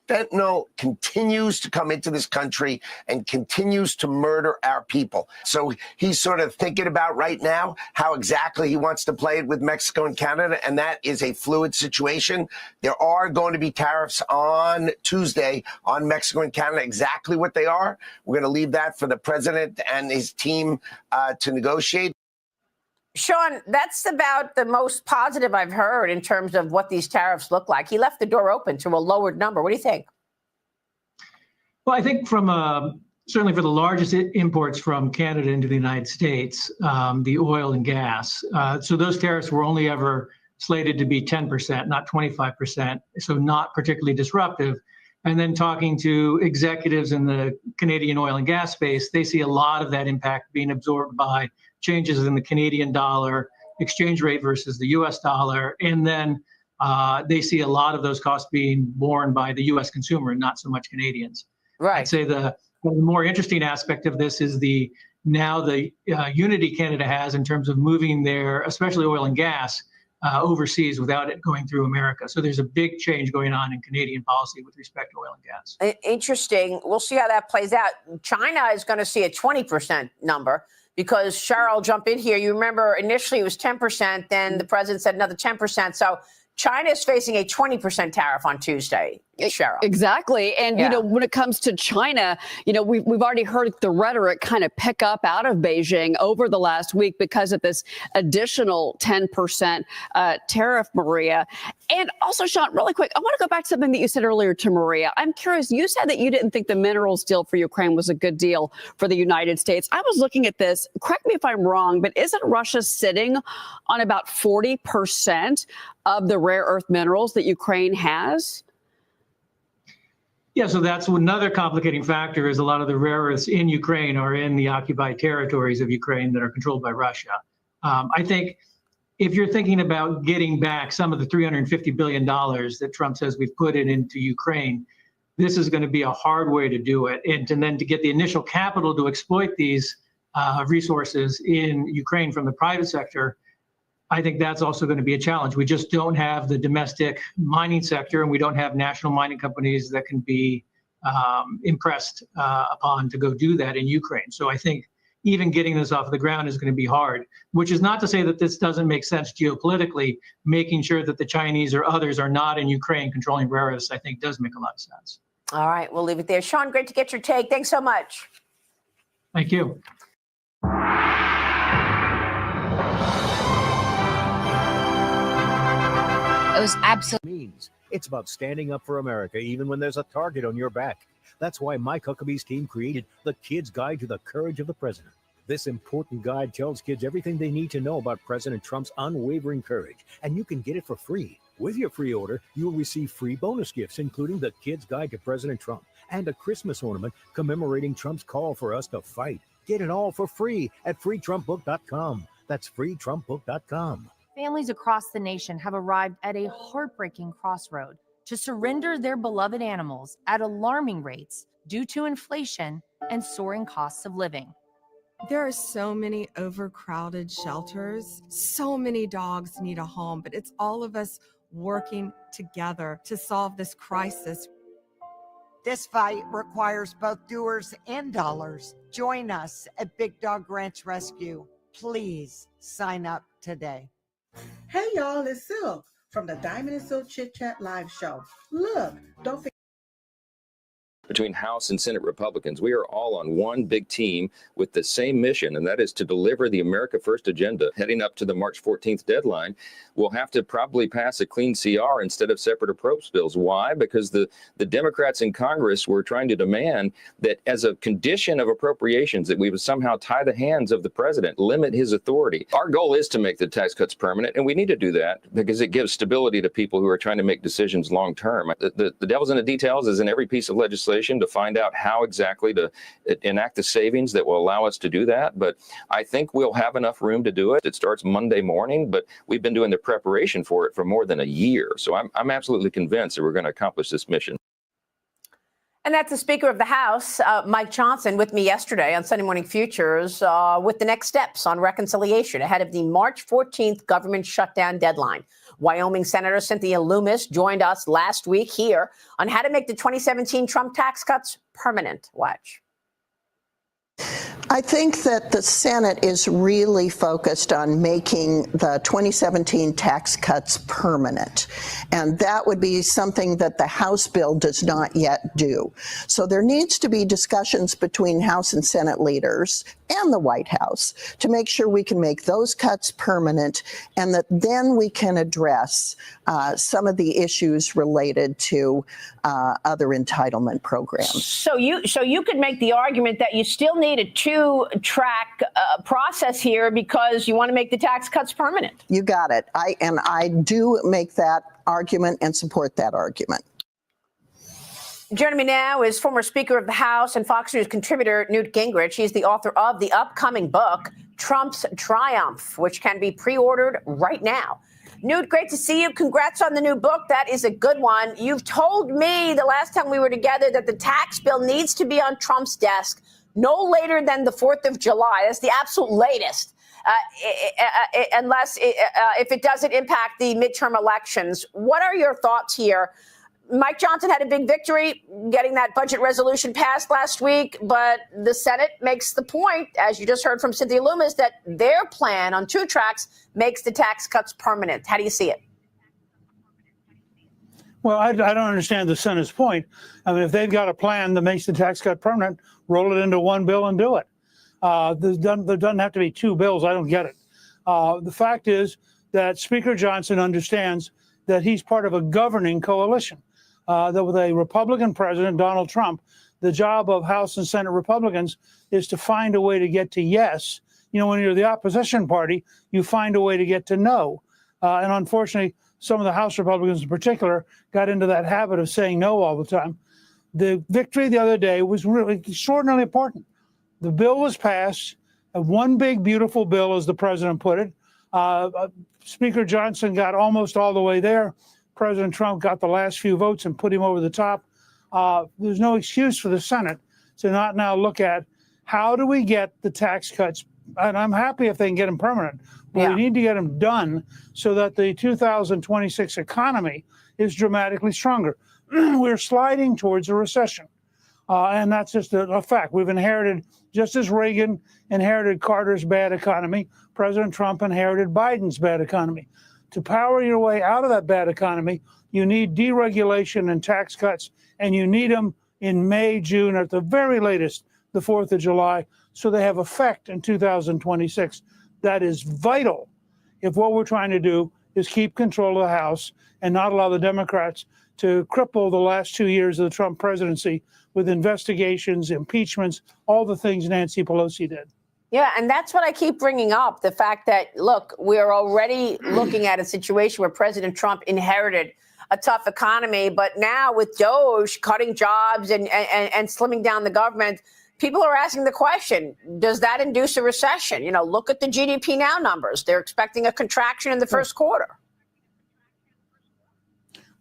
fentanyl continues to come into this country and continues to murder our people. So he's sort of thinking about right now how exactly he wants to play it with Mexico and Canada, and that is a fluid situation. There are going to be tariffs on Tuesday on Mexico and Canada. Exactly what they are, we're going to leave that for the president and his team to negotiate.
Sean, that's about the most positive I've heard in terms of what these tariffs look like. He left the door open to a lowered number. What do you think?
Well, I think from certainly for the largest imports from Canada into the United States, the oil and gas. So those tariffs were only ever slated to be 10%, not 25%, so not particularly disruptive. And then talking to executives in the Canadian oil and gas space, they see a lot of that impact being absorbed by changes in the Canadian dollar exchange rate versus the US dollar. And then they see a lot of those costs being borne by the US consumer and not so much Canadians.
Right.
I'd say the more interesting aspect of this is the unity Canada has in terms of moving their, especially oil and gas, overseas without it going through America. So there's a big change going on in Canadian policy with respect to oil and gas.
Interesting. We'll see how that plays out. China is going to see a 20% number because Cheryl, jump in here. You remember initially it was 10%, then the president said another 10%. So China is facing a 20% tariff on Tuesday, Cheryl.
Exactly. And,
Yeah.
you know, when it comes to China, you know, we've already heard the rhetoric kind of pick up out of Beijing over the last week because of this additional 10% tariff, Maria. And also, Sean, really quick, I want to go back to something that you said earlier to Maria. I'm curious, you said that you didn't think the minerals deal for Ukraine was a good deal for the United States. I was looking at this, correct me if I'm wrong, but isn't Russia sitting on about 40% of the rare earth minerals that Ukraine has?
Yeah, so that's another complicating factor is a lot of the rare earths in Ukraine are in the occupied territories of Ukraine that are controlled by Russia. I think if you're thinking about getting back some of the $350 billion that Trump says we've put into Ukraine, this is going to be a hard way to do it. And then to get the initial capital to exploit these resources in Ukraine from the private sector, I think that's also going to be a challenge. We just don't have the domestic mining sector, and we don't have national mining companies that can be impressed upon to go do that in Ukraine. So I think even getting this off the ground is going to be hard, which is not to say that this doesn't make sense geopolitically. Making sure that the Chinese or others are not in Ukraine controlling rare earths, I think does make a lot of sense.
All right, we'll leave it there. Sean, great to get your take. Thanks so much.
Thank you.
It was absolutely means. It's about standing up for America, even when there's a target on your back. That's why Mike Huckabee's team created the Kid's Guide to the Courage of the President. This important guide tells kids everything they need to know about President Trump's unwavering courage, and you can get it for free. With your free order, you'll receive free bonus gifts, including the Kid's Guide to President Trump and a Christmas ornament commemorating Trump's call for us to fight. Get it all for free at freetrumpbook.com. That's freetrumpbook.com.
Families across the nation have arrived at a heartbreaking crossroad to surrender their beloved animals at alarming rates due to inflation and soaring costs of living.
There are so many overcrowded shelters. So many dogs need a home, but it's all of us working together to solve this crisis.
This fight requires both doers and dollars. Join us at Big Dog Ranch Rescue. Please sign up today.
Hey y'all, it's Silk from the Diamond and Silk Chit Chat live show. Look, don't forget.
Between House and Senate Republicans, we are all on one big team with the same mission, and that is to deliver the America First agenda. Heading up to the March 14th deadline, we'll have to probably pass a clean CR instead of separate approach bills. Why? Because the Democrats in Congress were trying to demand that as a condition of appropriations that we would somehow tie the hands of the president, limit his authority. Our goal is to make the tax cuts permanent, and we need to do that because it gives stability to people who are trying to make decisions long term. The devil's in the details is in every piece of legislation to find out how exactly to enact the savings that will allow us to do that. But I think we'll have enough room to do it. It starts Monday morning, but we've been doing the preparation for it for more than a year. So I'm absolutely convinced that we're going to accomplish this mission.
And that's the Speaker of the House, Mike Johnson, with me yesterday on Sunday Morning Futures with the next steps on reconciliation ahead of the March 14th government shutdown deadline. Wyoming Senator Cynthia Lummis joined us last week here on how to make the 2017 Trump tax cuts permanent. Watch.
I think that the Senate is really focused on making the 2017 tax cuts permanent. And that would be something that the House bill does not yet do. So there needs to be discussions between House and Senate leaders, and the White House to make sure we can make those cuts permanent, and that then we can address some of the issues related to other entitlement programs.
So you could make the argument that you still need a two-track process here because you want to make the tax cuts permanent.
You got it. I do make that argument and support that argument.
Joining me now is former Speaker of the House and Fox News contributor Newt Gingrich. He's the author of the upcoming book, Trump's Triumph, which can be pre-ordered right now. Newt, great to see you. Congrats on the new book. That is a good one. You've told me the last time we were together that the tax bill needs to be on Trump's desk no later than the 4th of July. That's the absolute latest, unless if it doesn't impact the midterm elections. What are your thoughts here? Mike Johnson had a big victory getting that budget resolution passed last week, but the Senate makes the point, as you just heard from Cynthia Lummis, that their plan on two tracks makes the tax cuts permanent. How do you see it?
Well, I don't understand the Senate's point. I mean, if they've got a plan that makes the tax cut permanent, roll it into one bill and do it. There doesn't have to be two bills. I don't get it. The fact is that Speaker Johnson understands that he's part of a governing coalition. That with a Republican president, Donald Trump, the job of House and Senate Republicans is to find a way to get to yes. You know, when you're the opposition party, you find a way to get to no. And unfortunately, some of the House Republicans in particular got into that habit of saying no all the time. The victory the other day was really extraordinarily important. The bill was passed, one big, beautiful bill, as the president put it. Speaker Johnson got almost all the way there. President Trump got the last few votes and put him over the top. There's no excuse for the Senate to not now look at how do we get the tax cuts. And I'm happy if they can get them permanent, but we need to get them done so that the 2026 economy is dramatically stronger. We're sliding towards a recession. And that's just a fact. We've inherited, just as Reagan inherited Carter's bad economy, President Trump inherited Biden's bad economy. To power your way out of that bad economy, you need deregulation and tax cuts, and you need them in May, June, or at the very latest, the 4th of July, so they have effect in 2026. That is vital if what we're trying to do is keep control of the House and not allow the Democrats to cripple the last 2 years of the Trump presidency with investigations, impeachments, all the things Nancy Pelosi did.
Yeah, and that's what I keep bringing up, the fact that, look, we're already looking at a situation where President Trump inherited a tough economy, but now with DOGE cutting jobs and slimming down the government, people are asking the question, does that induce a recession? You know, look at the GDP Now numbers. They're expecting a contraction in the first quarter.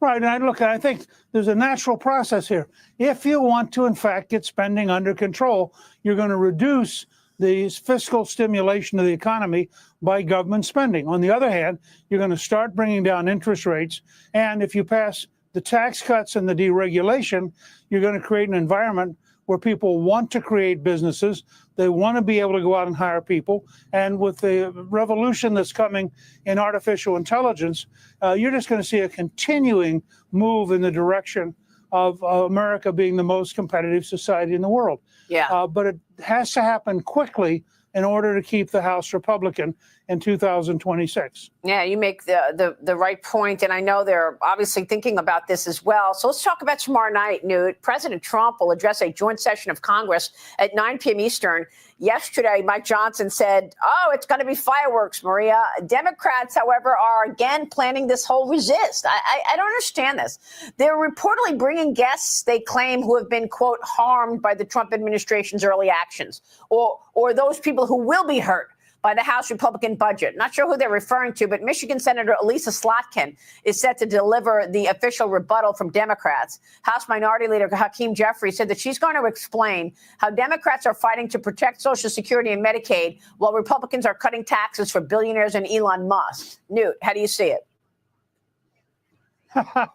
Right, and I think there's a natural process here. If you want to, in fact, get spending under control, you're going to reduce the fiscal stimulation of the economy by government spending. On the other hand, you're going to start bringing down interest rates. And if you pass the tax cuts and the deregulation, you're going to create an environment where people want to create businesses. They want to be able to go out and hire people. And with the revolution that's coming in artificial intelligence, you're just going to see a continuing move in the direction of America being the most competitive society in the world.
Yeah.
But it has to happen quickly in order to keep the House Republican in 2026.
Yeah, you make the right point, and I know they're obviously thinking about this as well. So let's talk about tomorrow night, Newt. President Trump will address a joint session of Congress at 9 p.m. Eastern. Yesterday, Mike Johnson said, it's going to be fireworks, Maria. Democrats, however, are again planning this whole resist. I don't understand this. They're reportedly bringing guests, they claim, who have been, quote, harmed by the Trump administration's early actions, or those people who will be hurt by the House Republican budget. Not sure who they're referring to, but Michigan Senator Elisa Slotkin is set to deliver the official rebuttal from Democrats. House Minority Leader Hakeem Jeffries said that she's going to explain how Democrats are fighting to protect Social Security and Medicaid while Republicans are cutting taxes for billionaires and Elon Musk. Newt, how do you see it?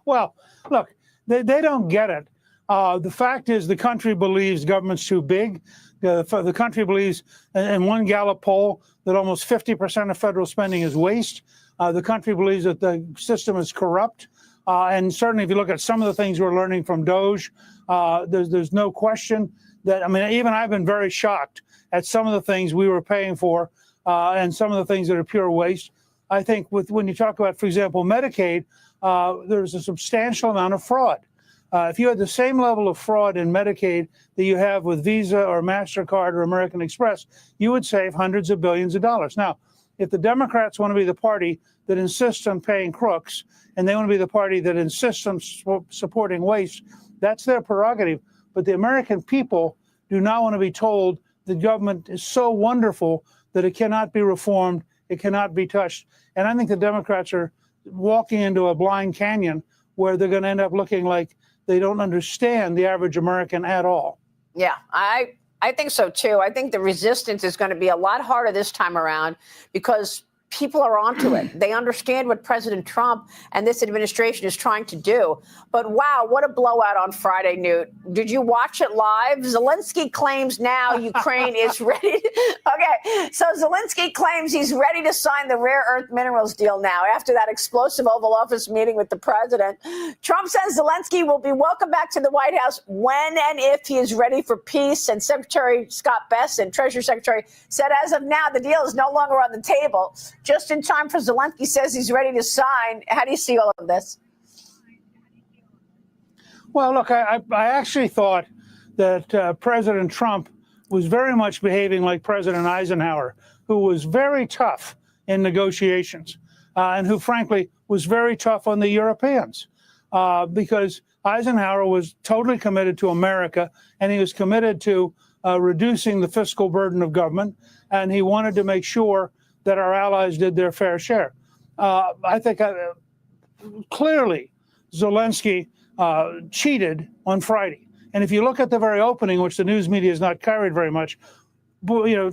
Well, look, they don't get it. The fact is the country believes government's too big. The country believes, in one Gallup poll, that almost 50% of federal spending is waste. The country believes that the system is corrupt. And certainly if you look at some of the things we're learning from DOGE, there's no question that, I mean, even I've been very shocked at some of the things we were paying for and some of the things that are pure waste. I think when you talk about, for example, Medicaid, there's a substantial amount of fraud. If you had the same level of fraud in Medicaid that you have with Visa or MasterCard or American Express, you would save hundreds of billions of dollars. Now, if the Democrats want to be the party that insists on paying crooks and they want to be the party that insists on supporting waste, that's their prerogative. But the American people do not want to be told the government is so wonderful that it cannot be reformed, it cannot be touched. And I think the Democrats are walking into a blind canyon where they're going to end up looking like they don't understand the average American at all.
Yeah, I think so too. I think the resistance is going to be a lot harder this time around because people are onto it. They understand what President Trump and this administration is trying to do. But wow, what a blowout on Friday, Newt. Did you watch it live? Zelensky claims now Ukraine is ready. Okay, so Zelensky claims he's ready to sign the rare earth minerals deal now after that explosive Oval Office meeting with the president. Trump says Zelensky will be welcome back to the White House when and if he is ready for peace. And Secretary Scott Bessent, Treasury Secretary, said as of now, the deal is no longer on the table. Just in time for Zelensky says he's ready to sign. How do you see all of this?
Well, look, I actually thought that President Trump was very much behaving like President Eisenhower, who was very tough in negotiations and who, frankly, was very tough on the Europeans because Eisenhower was totally committed to America and he was committed to reducing the fiscal burden of government, and he wanted to make sure that our allies did their fair share. I think clearly Zelensky cheated on Friday. And if you look at the very opening, which the news media has not carried very much,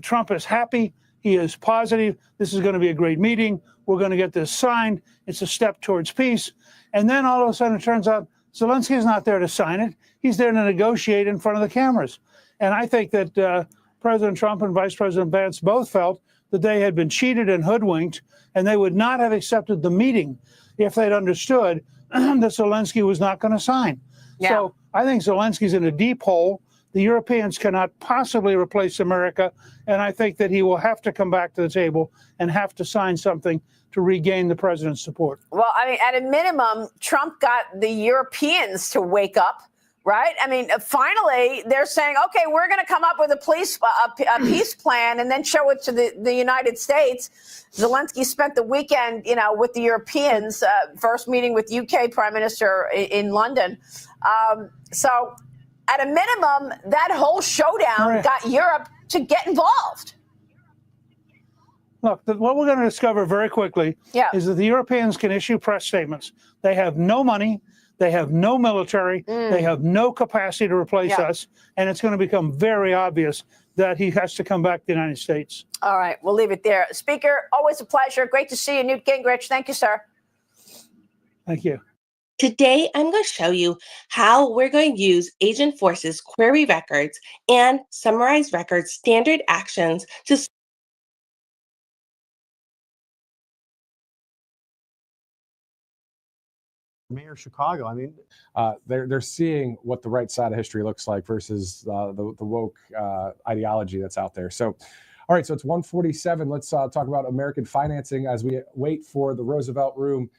Trump is happy. He is positive. This is going to be a great meeting. We're going to get this signed. It's a step towards peace. And then all of a sudden it turns out Zelensky is not there to sign it. He's there to negotiate in front of the cameras. And I think that President Trump and Vice President Vance both felt that they had been cheated and hoodwinked, and they would not have accepted the meeting if they'd understood that Zelensky was not going to sign. Yeah. So I think Zelensky's in a deep hole. The Europeans cannot possibly replace America, and I think that he will have to come back to the table and have to sign something to regain the president's support.
Well, I mean, at a minimum, Trump got the Europeans to wake up. Right. I mean, finally, they're saying, OK, we're going to come up with a peace plan and then show it to the United States. Zelensky spent the weekend, with the Europeans, first meeting with UK Prime Minister in London. So at a minimum, that whole showdown got Europe to get involved.
Look, what we're going to discover very quickly is that the Europeans can issue press statements. They have no money. They have no military. They have no capacity to replace us. And it's going to become very obvious that he has to come back to the United States.
All right. We'll leave it there. Speaker, always a pleasure. Great to see you, Newt Gingrich. Thank you, sir.
Thank you.
Today, I'm going to show you how we're going to use Agent Force's query records and summarize records standard actions to
Mayor of Chicago. I mean,
they're seeing what the right side of history looks like versus the woke ideology that's out there. So, all right, so it's 1:47. Let's talk about American financing as we wait for the Roosevelt Room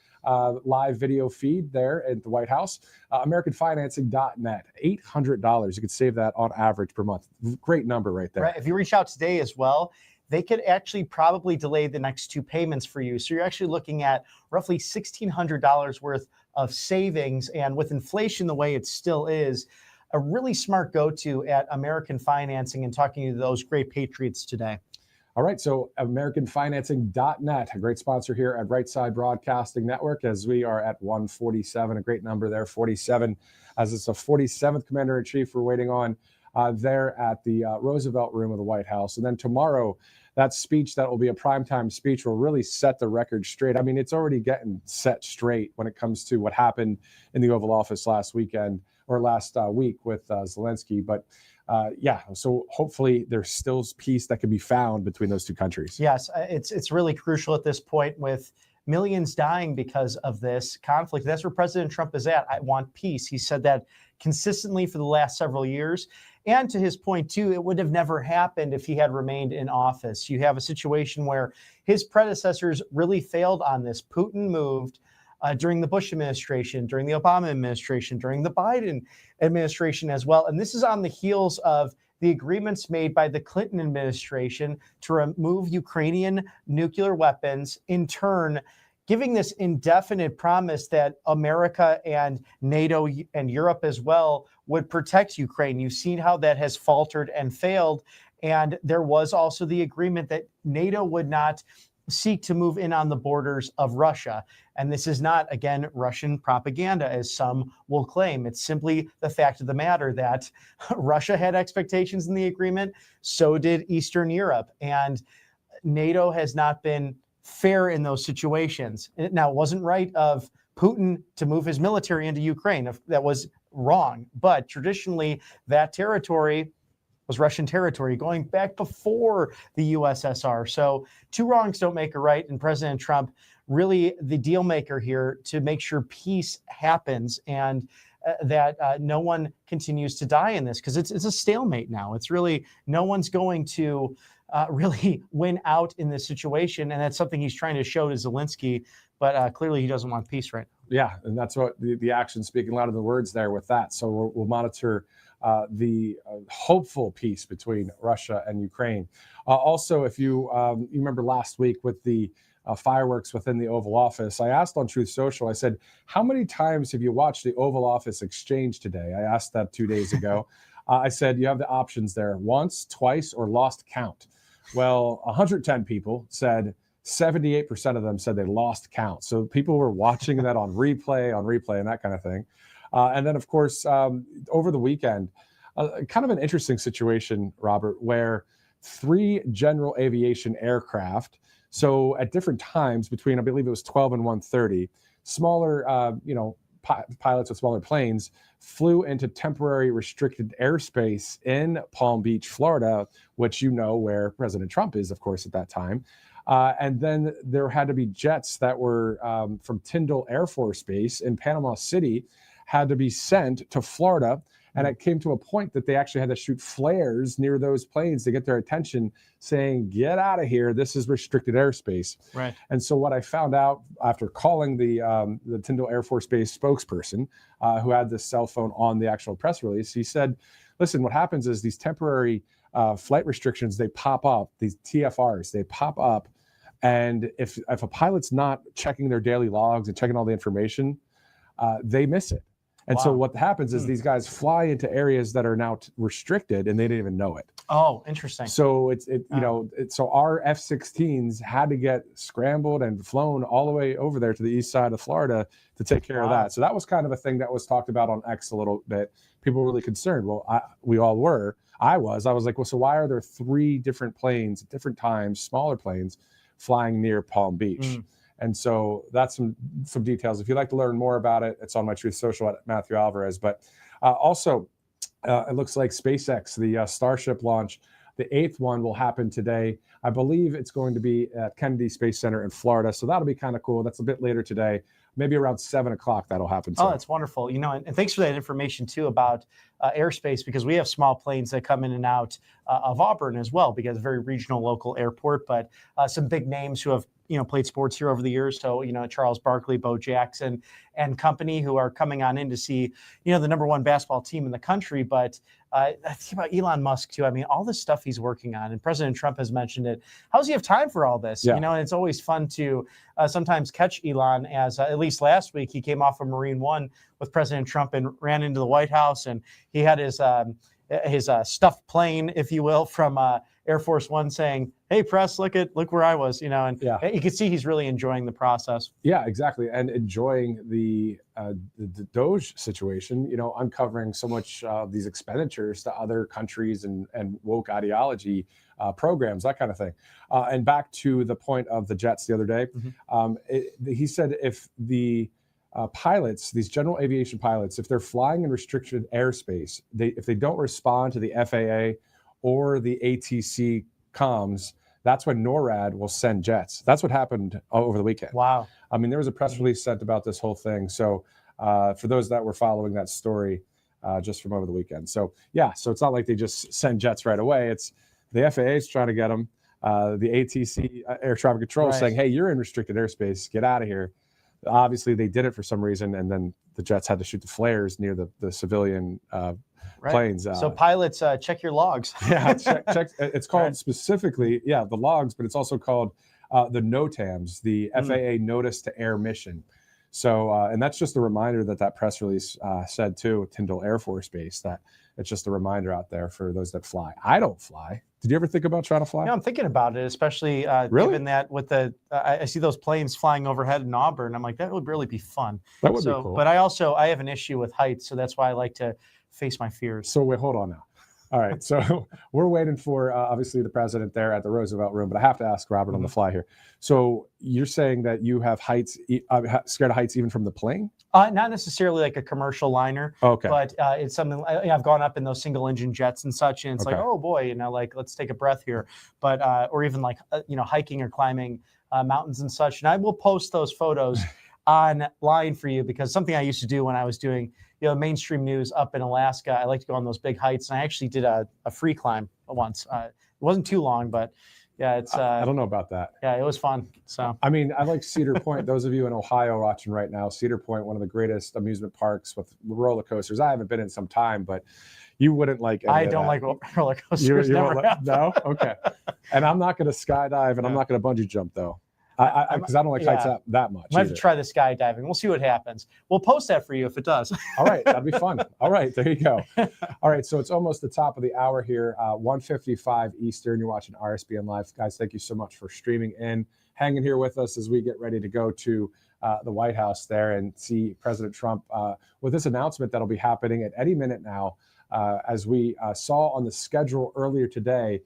live video feed there at the White House. AmericanFinancing.net, $800. You could save that on average per month. Great number right there.
Right. If you reach out today as well, they could actually probably delay the next two payments for you. So you're actually looking at roughly $1,600 worth of savings. And with inflation the way it still is, a really smart go-to at American Financing and talking to those great patriots today.
All right, so AmericanFinancing.net, a great sponsor here at Right Side Broadcasting Network, as we are at 147, a great number there, 47, as it's a 47th Commander-in-Chief we're waiting on there at the Roosevelt Room of the White House. And then tomorrow, that speech that will be a primetime speech will really set the record straight. I mean, it's already getting set straight when it comes to what happened in the Oval Office last week with Zelensky. But so hopefully there's still peace that can be found between those two countries.
Yes, it's really crucial at this point with millions dying because of this conflict. That's where President Trump is at. I want peace. He said that consistently for the last several years. And to his point, too, it would have never happened if he had remained in office. You have a situation where his predecessors really failed on this. Putin moved during the Bush administration, during the Obama administration, during the Biden administration as well. And this is on the heels of the agreements made by the Clinton administration to remove Ukrainian nuclear weapons, in turn giving this indefinite promise that America and NATO and Europe as well would protect Ukraine. You've seen how that has faltered and failed. And there was also the agreement that NATO would not seek to move in on the borders of Russia. And this is not, again, Russian propaganda, as some will claim. It's simply the fact of the matter that Russia had expectations in the agreement, so did Eastern Europe. And NATO has not been fair in those situations. Now, it wasn't right of Putin to move his military into Ukraine. That was wrong. But traditionally, that territory was Russian territory going back before the USSR. So two wrongs don't make a right. And President Trump, really the deal maker here to make sure peace happens and that no one continues to die in this, because it's a stalemate now. It's really no one's going to really win out in this situation. And that's something he's trying to show to Zelensky. But clearly he doesn't want peace right now.
Yeah, and that's what the actions speaking louder than the words there with that. So we'll monitor the hopeful peace between Russia and Ukraine. Also, if you remember last week with the fireworks within the Oval Office, I asked on Truth Social, I said, how many times have you watched the Oval Office exchange today? I asked that 2 days ago. I said, you have the options there, once, twice, or lost count. Well, 110 people said 78% of them said they lost count. So people were watching that on replay, and that kind of thing. And then, of course, over the weekend, kind of an interesting situation, Robert, where 3 general aviation aircraft, so at different times between, I believe it was 12 and 1:30, smaller, pilots with smaller planes flew into temporary restricted airspace in Palm Beach, Florida, which where President Trump is, of course, at that time. And then there had to be jets that were from Tyndall Air Force Base in Panama City had to be sent to Florida. And it came to a point that they actually had to shoot flares near those planes to get their attention, saying, get out of here. This is restricted airspace.
Right.
And so what I found out after calling the Tyndall Air Force Base spokesperson who had this cell phone on the actual press release, he said, listen, what happens is these temporary flight restrictions, they pop up, these TFRs, they pop up. And if a pilot's not checking their daily logs and checking all the information, they miss it. And so what happens is these guys fly into areas that are now restricted and they didn't even know it.
Oh, interesting.
So so our F-16s had to get scrambled and flown all the way over there to the east side of Florida to take care of that. So that was kind of a thing that was talked about on X a little bit. People were really concerned. Well, we all were. I was like, well, so why are there 3 different planes at different times, smaller planes, flying near Palm Beach? And so that's some details. If you'd like to learn more about it, it's on my Truth Social at Matthew Alvarez. But also, it looks like SpaceX, the Starship launch, the 8th one will happen today. I believe it's going to be at Kennedy Space Center in Florida. So that'll be kind of cool. That's a bit later today. Maybe around 7 o'clock that'll happen.
Oh, that's wonderful. And thanks for that information too about airspace, because we have small planes that come in and out of Auburn as well, because a very regional local airport, but some big names who have played sports here over the years. So, Charles Barkley, Bo Jackson and company, who are coming on in to see, the #1 basketball team in the country. But I think about Elon Musk too. I mean, all this stuff he's working on, and President Trump has mentioned it. How does he have time for all this?
Yeah.
And it's always fun to sometimes catch Elon, as at least last week, he came off of Marine One with President Trump and ran into the White House, and he had his stuffed plane, if you will, from Air Force One, saying, "Hey, press, look where I was," and you can see he's really enjoying the process.
Yeah, exactly, and enjoying the Doge situation. Uncovering so much of these expenditures to other countries and woke ideology programs, that kind of thing. And back to the point of the jets the other day, he said if the pilots, these general aviation pilots, if they're flying in restricted airspace, if they don't respond to the FAA or the ATC comms, that's when NORAD will send jets. That's what happened over the weekend.
Wow.
I mean, there was a press release sent about this whole thing. So for those that were following that story, just from over the weekend. So yeah, so it's not like they just send jets right away. It's the FAA is trying to get them. The ATC, air traffic control, is saying, hey, you're in restricted airspace. Get out of here. Obviously, they did it for some reason, and then the jets had to shoot the flares near the civilian planes.
So pilots, check your logs.
Yeah, check. It's called specifically, the logs, but it's also called the NOTAMs, the FAA Notice to Air Mission. So, and that's just a reminder that press release said too, Tyndall Air Force Base, that it's just a reminder out there for those that fly. I don't fly. Did you ever think about trying to fly?
Yeah, I'm thinking about it, especially given that with I see those planes flying overhead in Auburn. I'm like, that would really be fun.
That would be cool.
But I have an issue with heights, so that's why I like to face my fears.
So wait, hold on now. All right, so we're waiting for obviously the president there at the Roosevelt Room, but I have to ask Robert on the fly here. So you're saying that you have scared of heights even from the plane?
Not necessarily like a commercial liner,
okay,
but it's something I've gone up in those single engine jets and such, and it's like, oh boy, like let's take a breath here. But or even like hiking or climbing mountains and such. And I will post those photos online for you, because something I used to do when I was doing mainstream news up in Alaska, I like to go on those big heights, and I actually did a free climb once. It wasn't too long, but yeah, it's.
I don't know about that.
Yeah, it was fun. So
I mean, I like Cedar Point. Those of you in Ohio watching right now, Cedar Point, one of the greatest amusement parks with roller coasters. I haven't been in some time, but you wouldn't like.
I don't like roller coasters.
No, okay. And I'm not going to skydive, and I'm not going to bungee jump though. Because I don't like heights that much.
I might have to try the skydiving. We'll see what happens. We'll post that for you if it does.
All right, that'd be fun. All right, there you go. All right, so it's almost the top of the hour here, 1:55 Eastern. You're watching RSBN Live. Guys, thank you so much for streaming in, hanging here with us as we get ready to go to the White House there and see President Trump with this announcement that'll be happening at any minute now. As we saw on the schedule earlier today,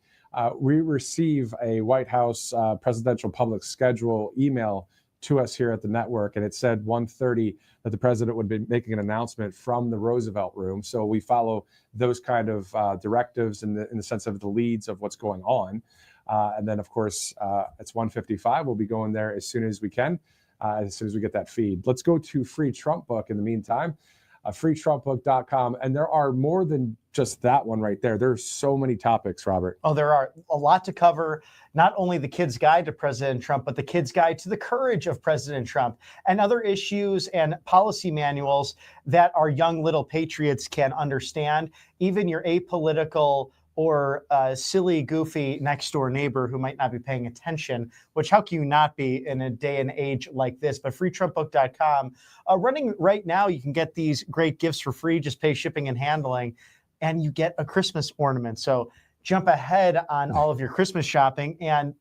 we receive a White House presidential public schedule email to us here at the network, and it said 1:30 that the president would be making an announcement from the Roosevelt Room. So we follow those kind of directives in the sense of the leads of what's going on. And then, of course, it's 1:55. We'll be going there as soon as we can, as soon as we get that feed. Let's go to Free Trump Book in the meantime. freetrumpbook.com. And there are more than just that one right there. There's so many topics, Robert.
Oh, there are a lot to cover. Not only the Kid's Guide to President Trump, but the Kid's Guide to the Courage of President Trump, and other issues and policy manuals that our young little patriots can understand. Even your apolitical or silly, goofy next door neighbor who might not be paying attention, which how can you not be in a day and age like this? But freetrumpbook.com, running right now, you can get these great gifts for free, just pay shipping and handling, and you get a Christmas ornament. So jump ahead on all of your Christmas shopping and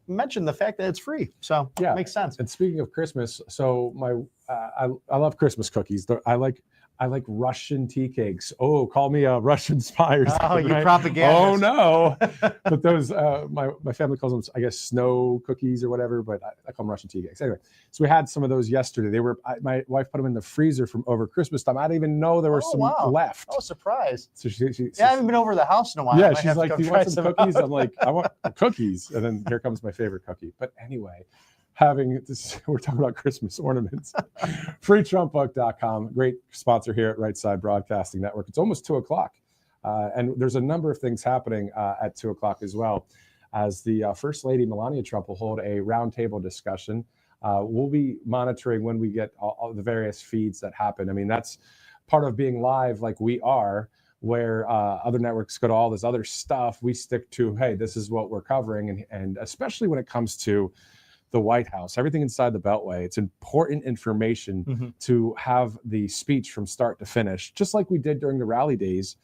mention the fact that it's free. So yeah, it makes sense.
And speaking of Christmas, so I love Christmas cookies. I like Russian tea cakes. Oh, call me a Russian spy or something.
Oh, you propagandist.
Oh, no. But those, my family calls them, I guess, snow cookies or whatever, but I call them Russian tea cakes. Anyway, so we had some of those yesterday. My wife put them in the freezer from over Christmas time. I didn't even know there were some left.
Oh, surprise.
So she
I haven't been over to the house in a while.
Yeah, she's like, do you want some cookies? I'm like, I want cookies. And then here comes my favorite cookie. But anyway, we're talking about Christmas ornaments. freetrumpbook.com, great sponsor here at Right Side Broadcasting Network. It's almost 2:00, and there's a number of things happening at 2:00 as well, as the First Lady Melania Trump will hold a roundtable discussion. We'll be monitoring when we get all the various feeds that happen. I mean, that's part of being live like we are, where other networks go to all this other stuff. We stick to, hey, this is what we're covering, and especially when it comes to the White House, everything inside the Beltway. It's important information to have the speech from start to finish, just like we did during the rally days.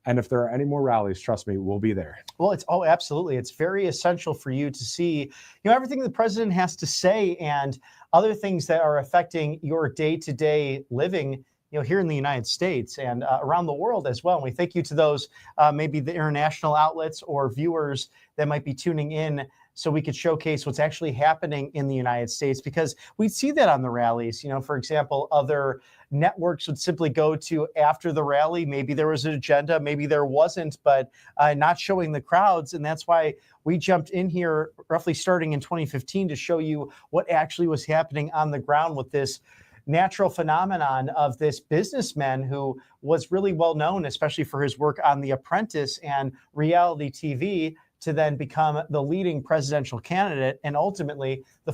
And if there are any more rallies, trust me, we'll be there.
Well, absolutely. It's very essential for you to see, everything the president has to say and other things that are affecting your day-to-day living, here in the United States and around the world as well. And we thank you to those, maybe the international outlets or viewers that might be tuning in, so we could showcase what's actually happening in the United States, because we see that on the rallies. For example, other networks would simply go to after the rally. Maybe there was an agenda, maybe there wasn't, but not showing the crowds. And that's why we jumped in here roughly starting in 2015 to show you what actually was happening on the ground with this natural phenomenon of this businessman who was really well known, especially for his work on The Apprentice and reality TV, to then become the leading presidential candidate and ultimately the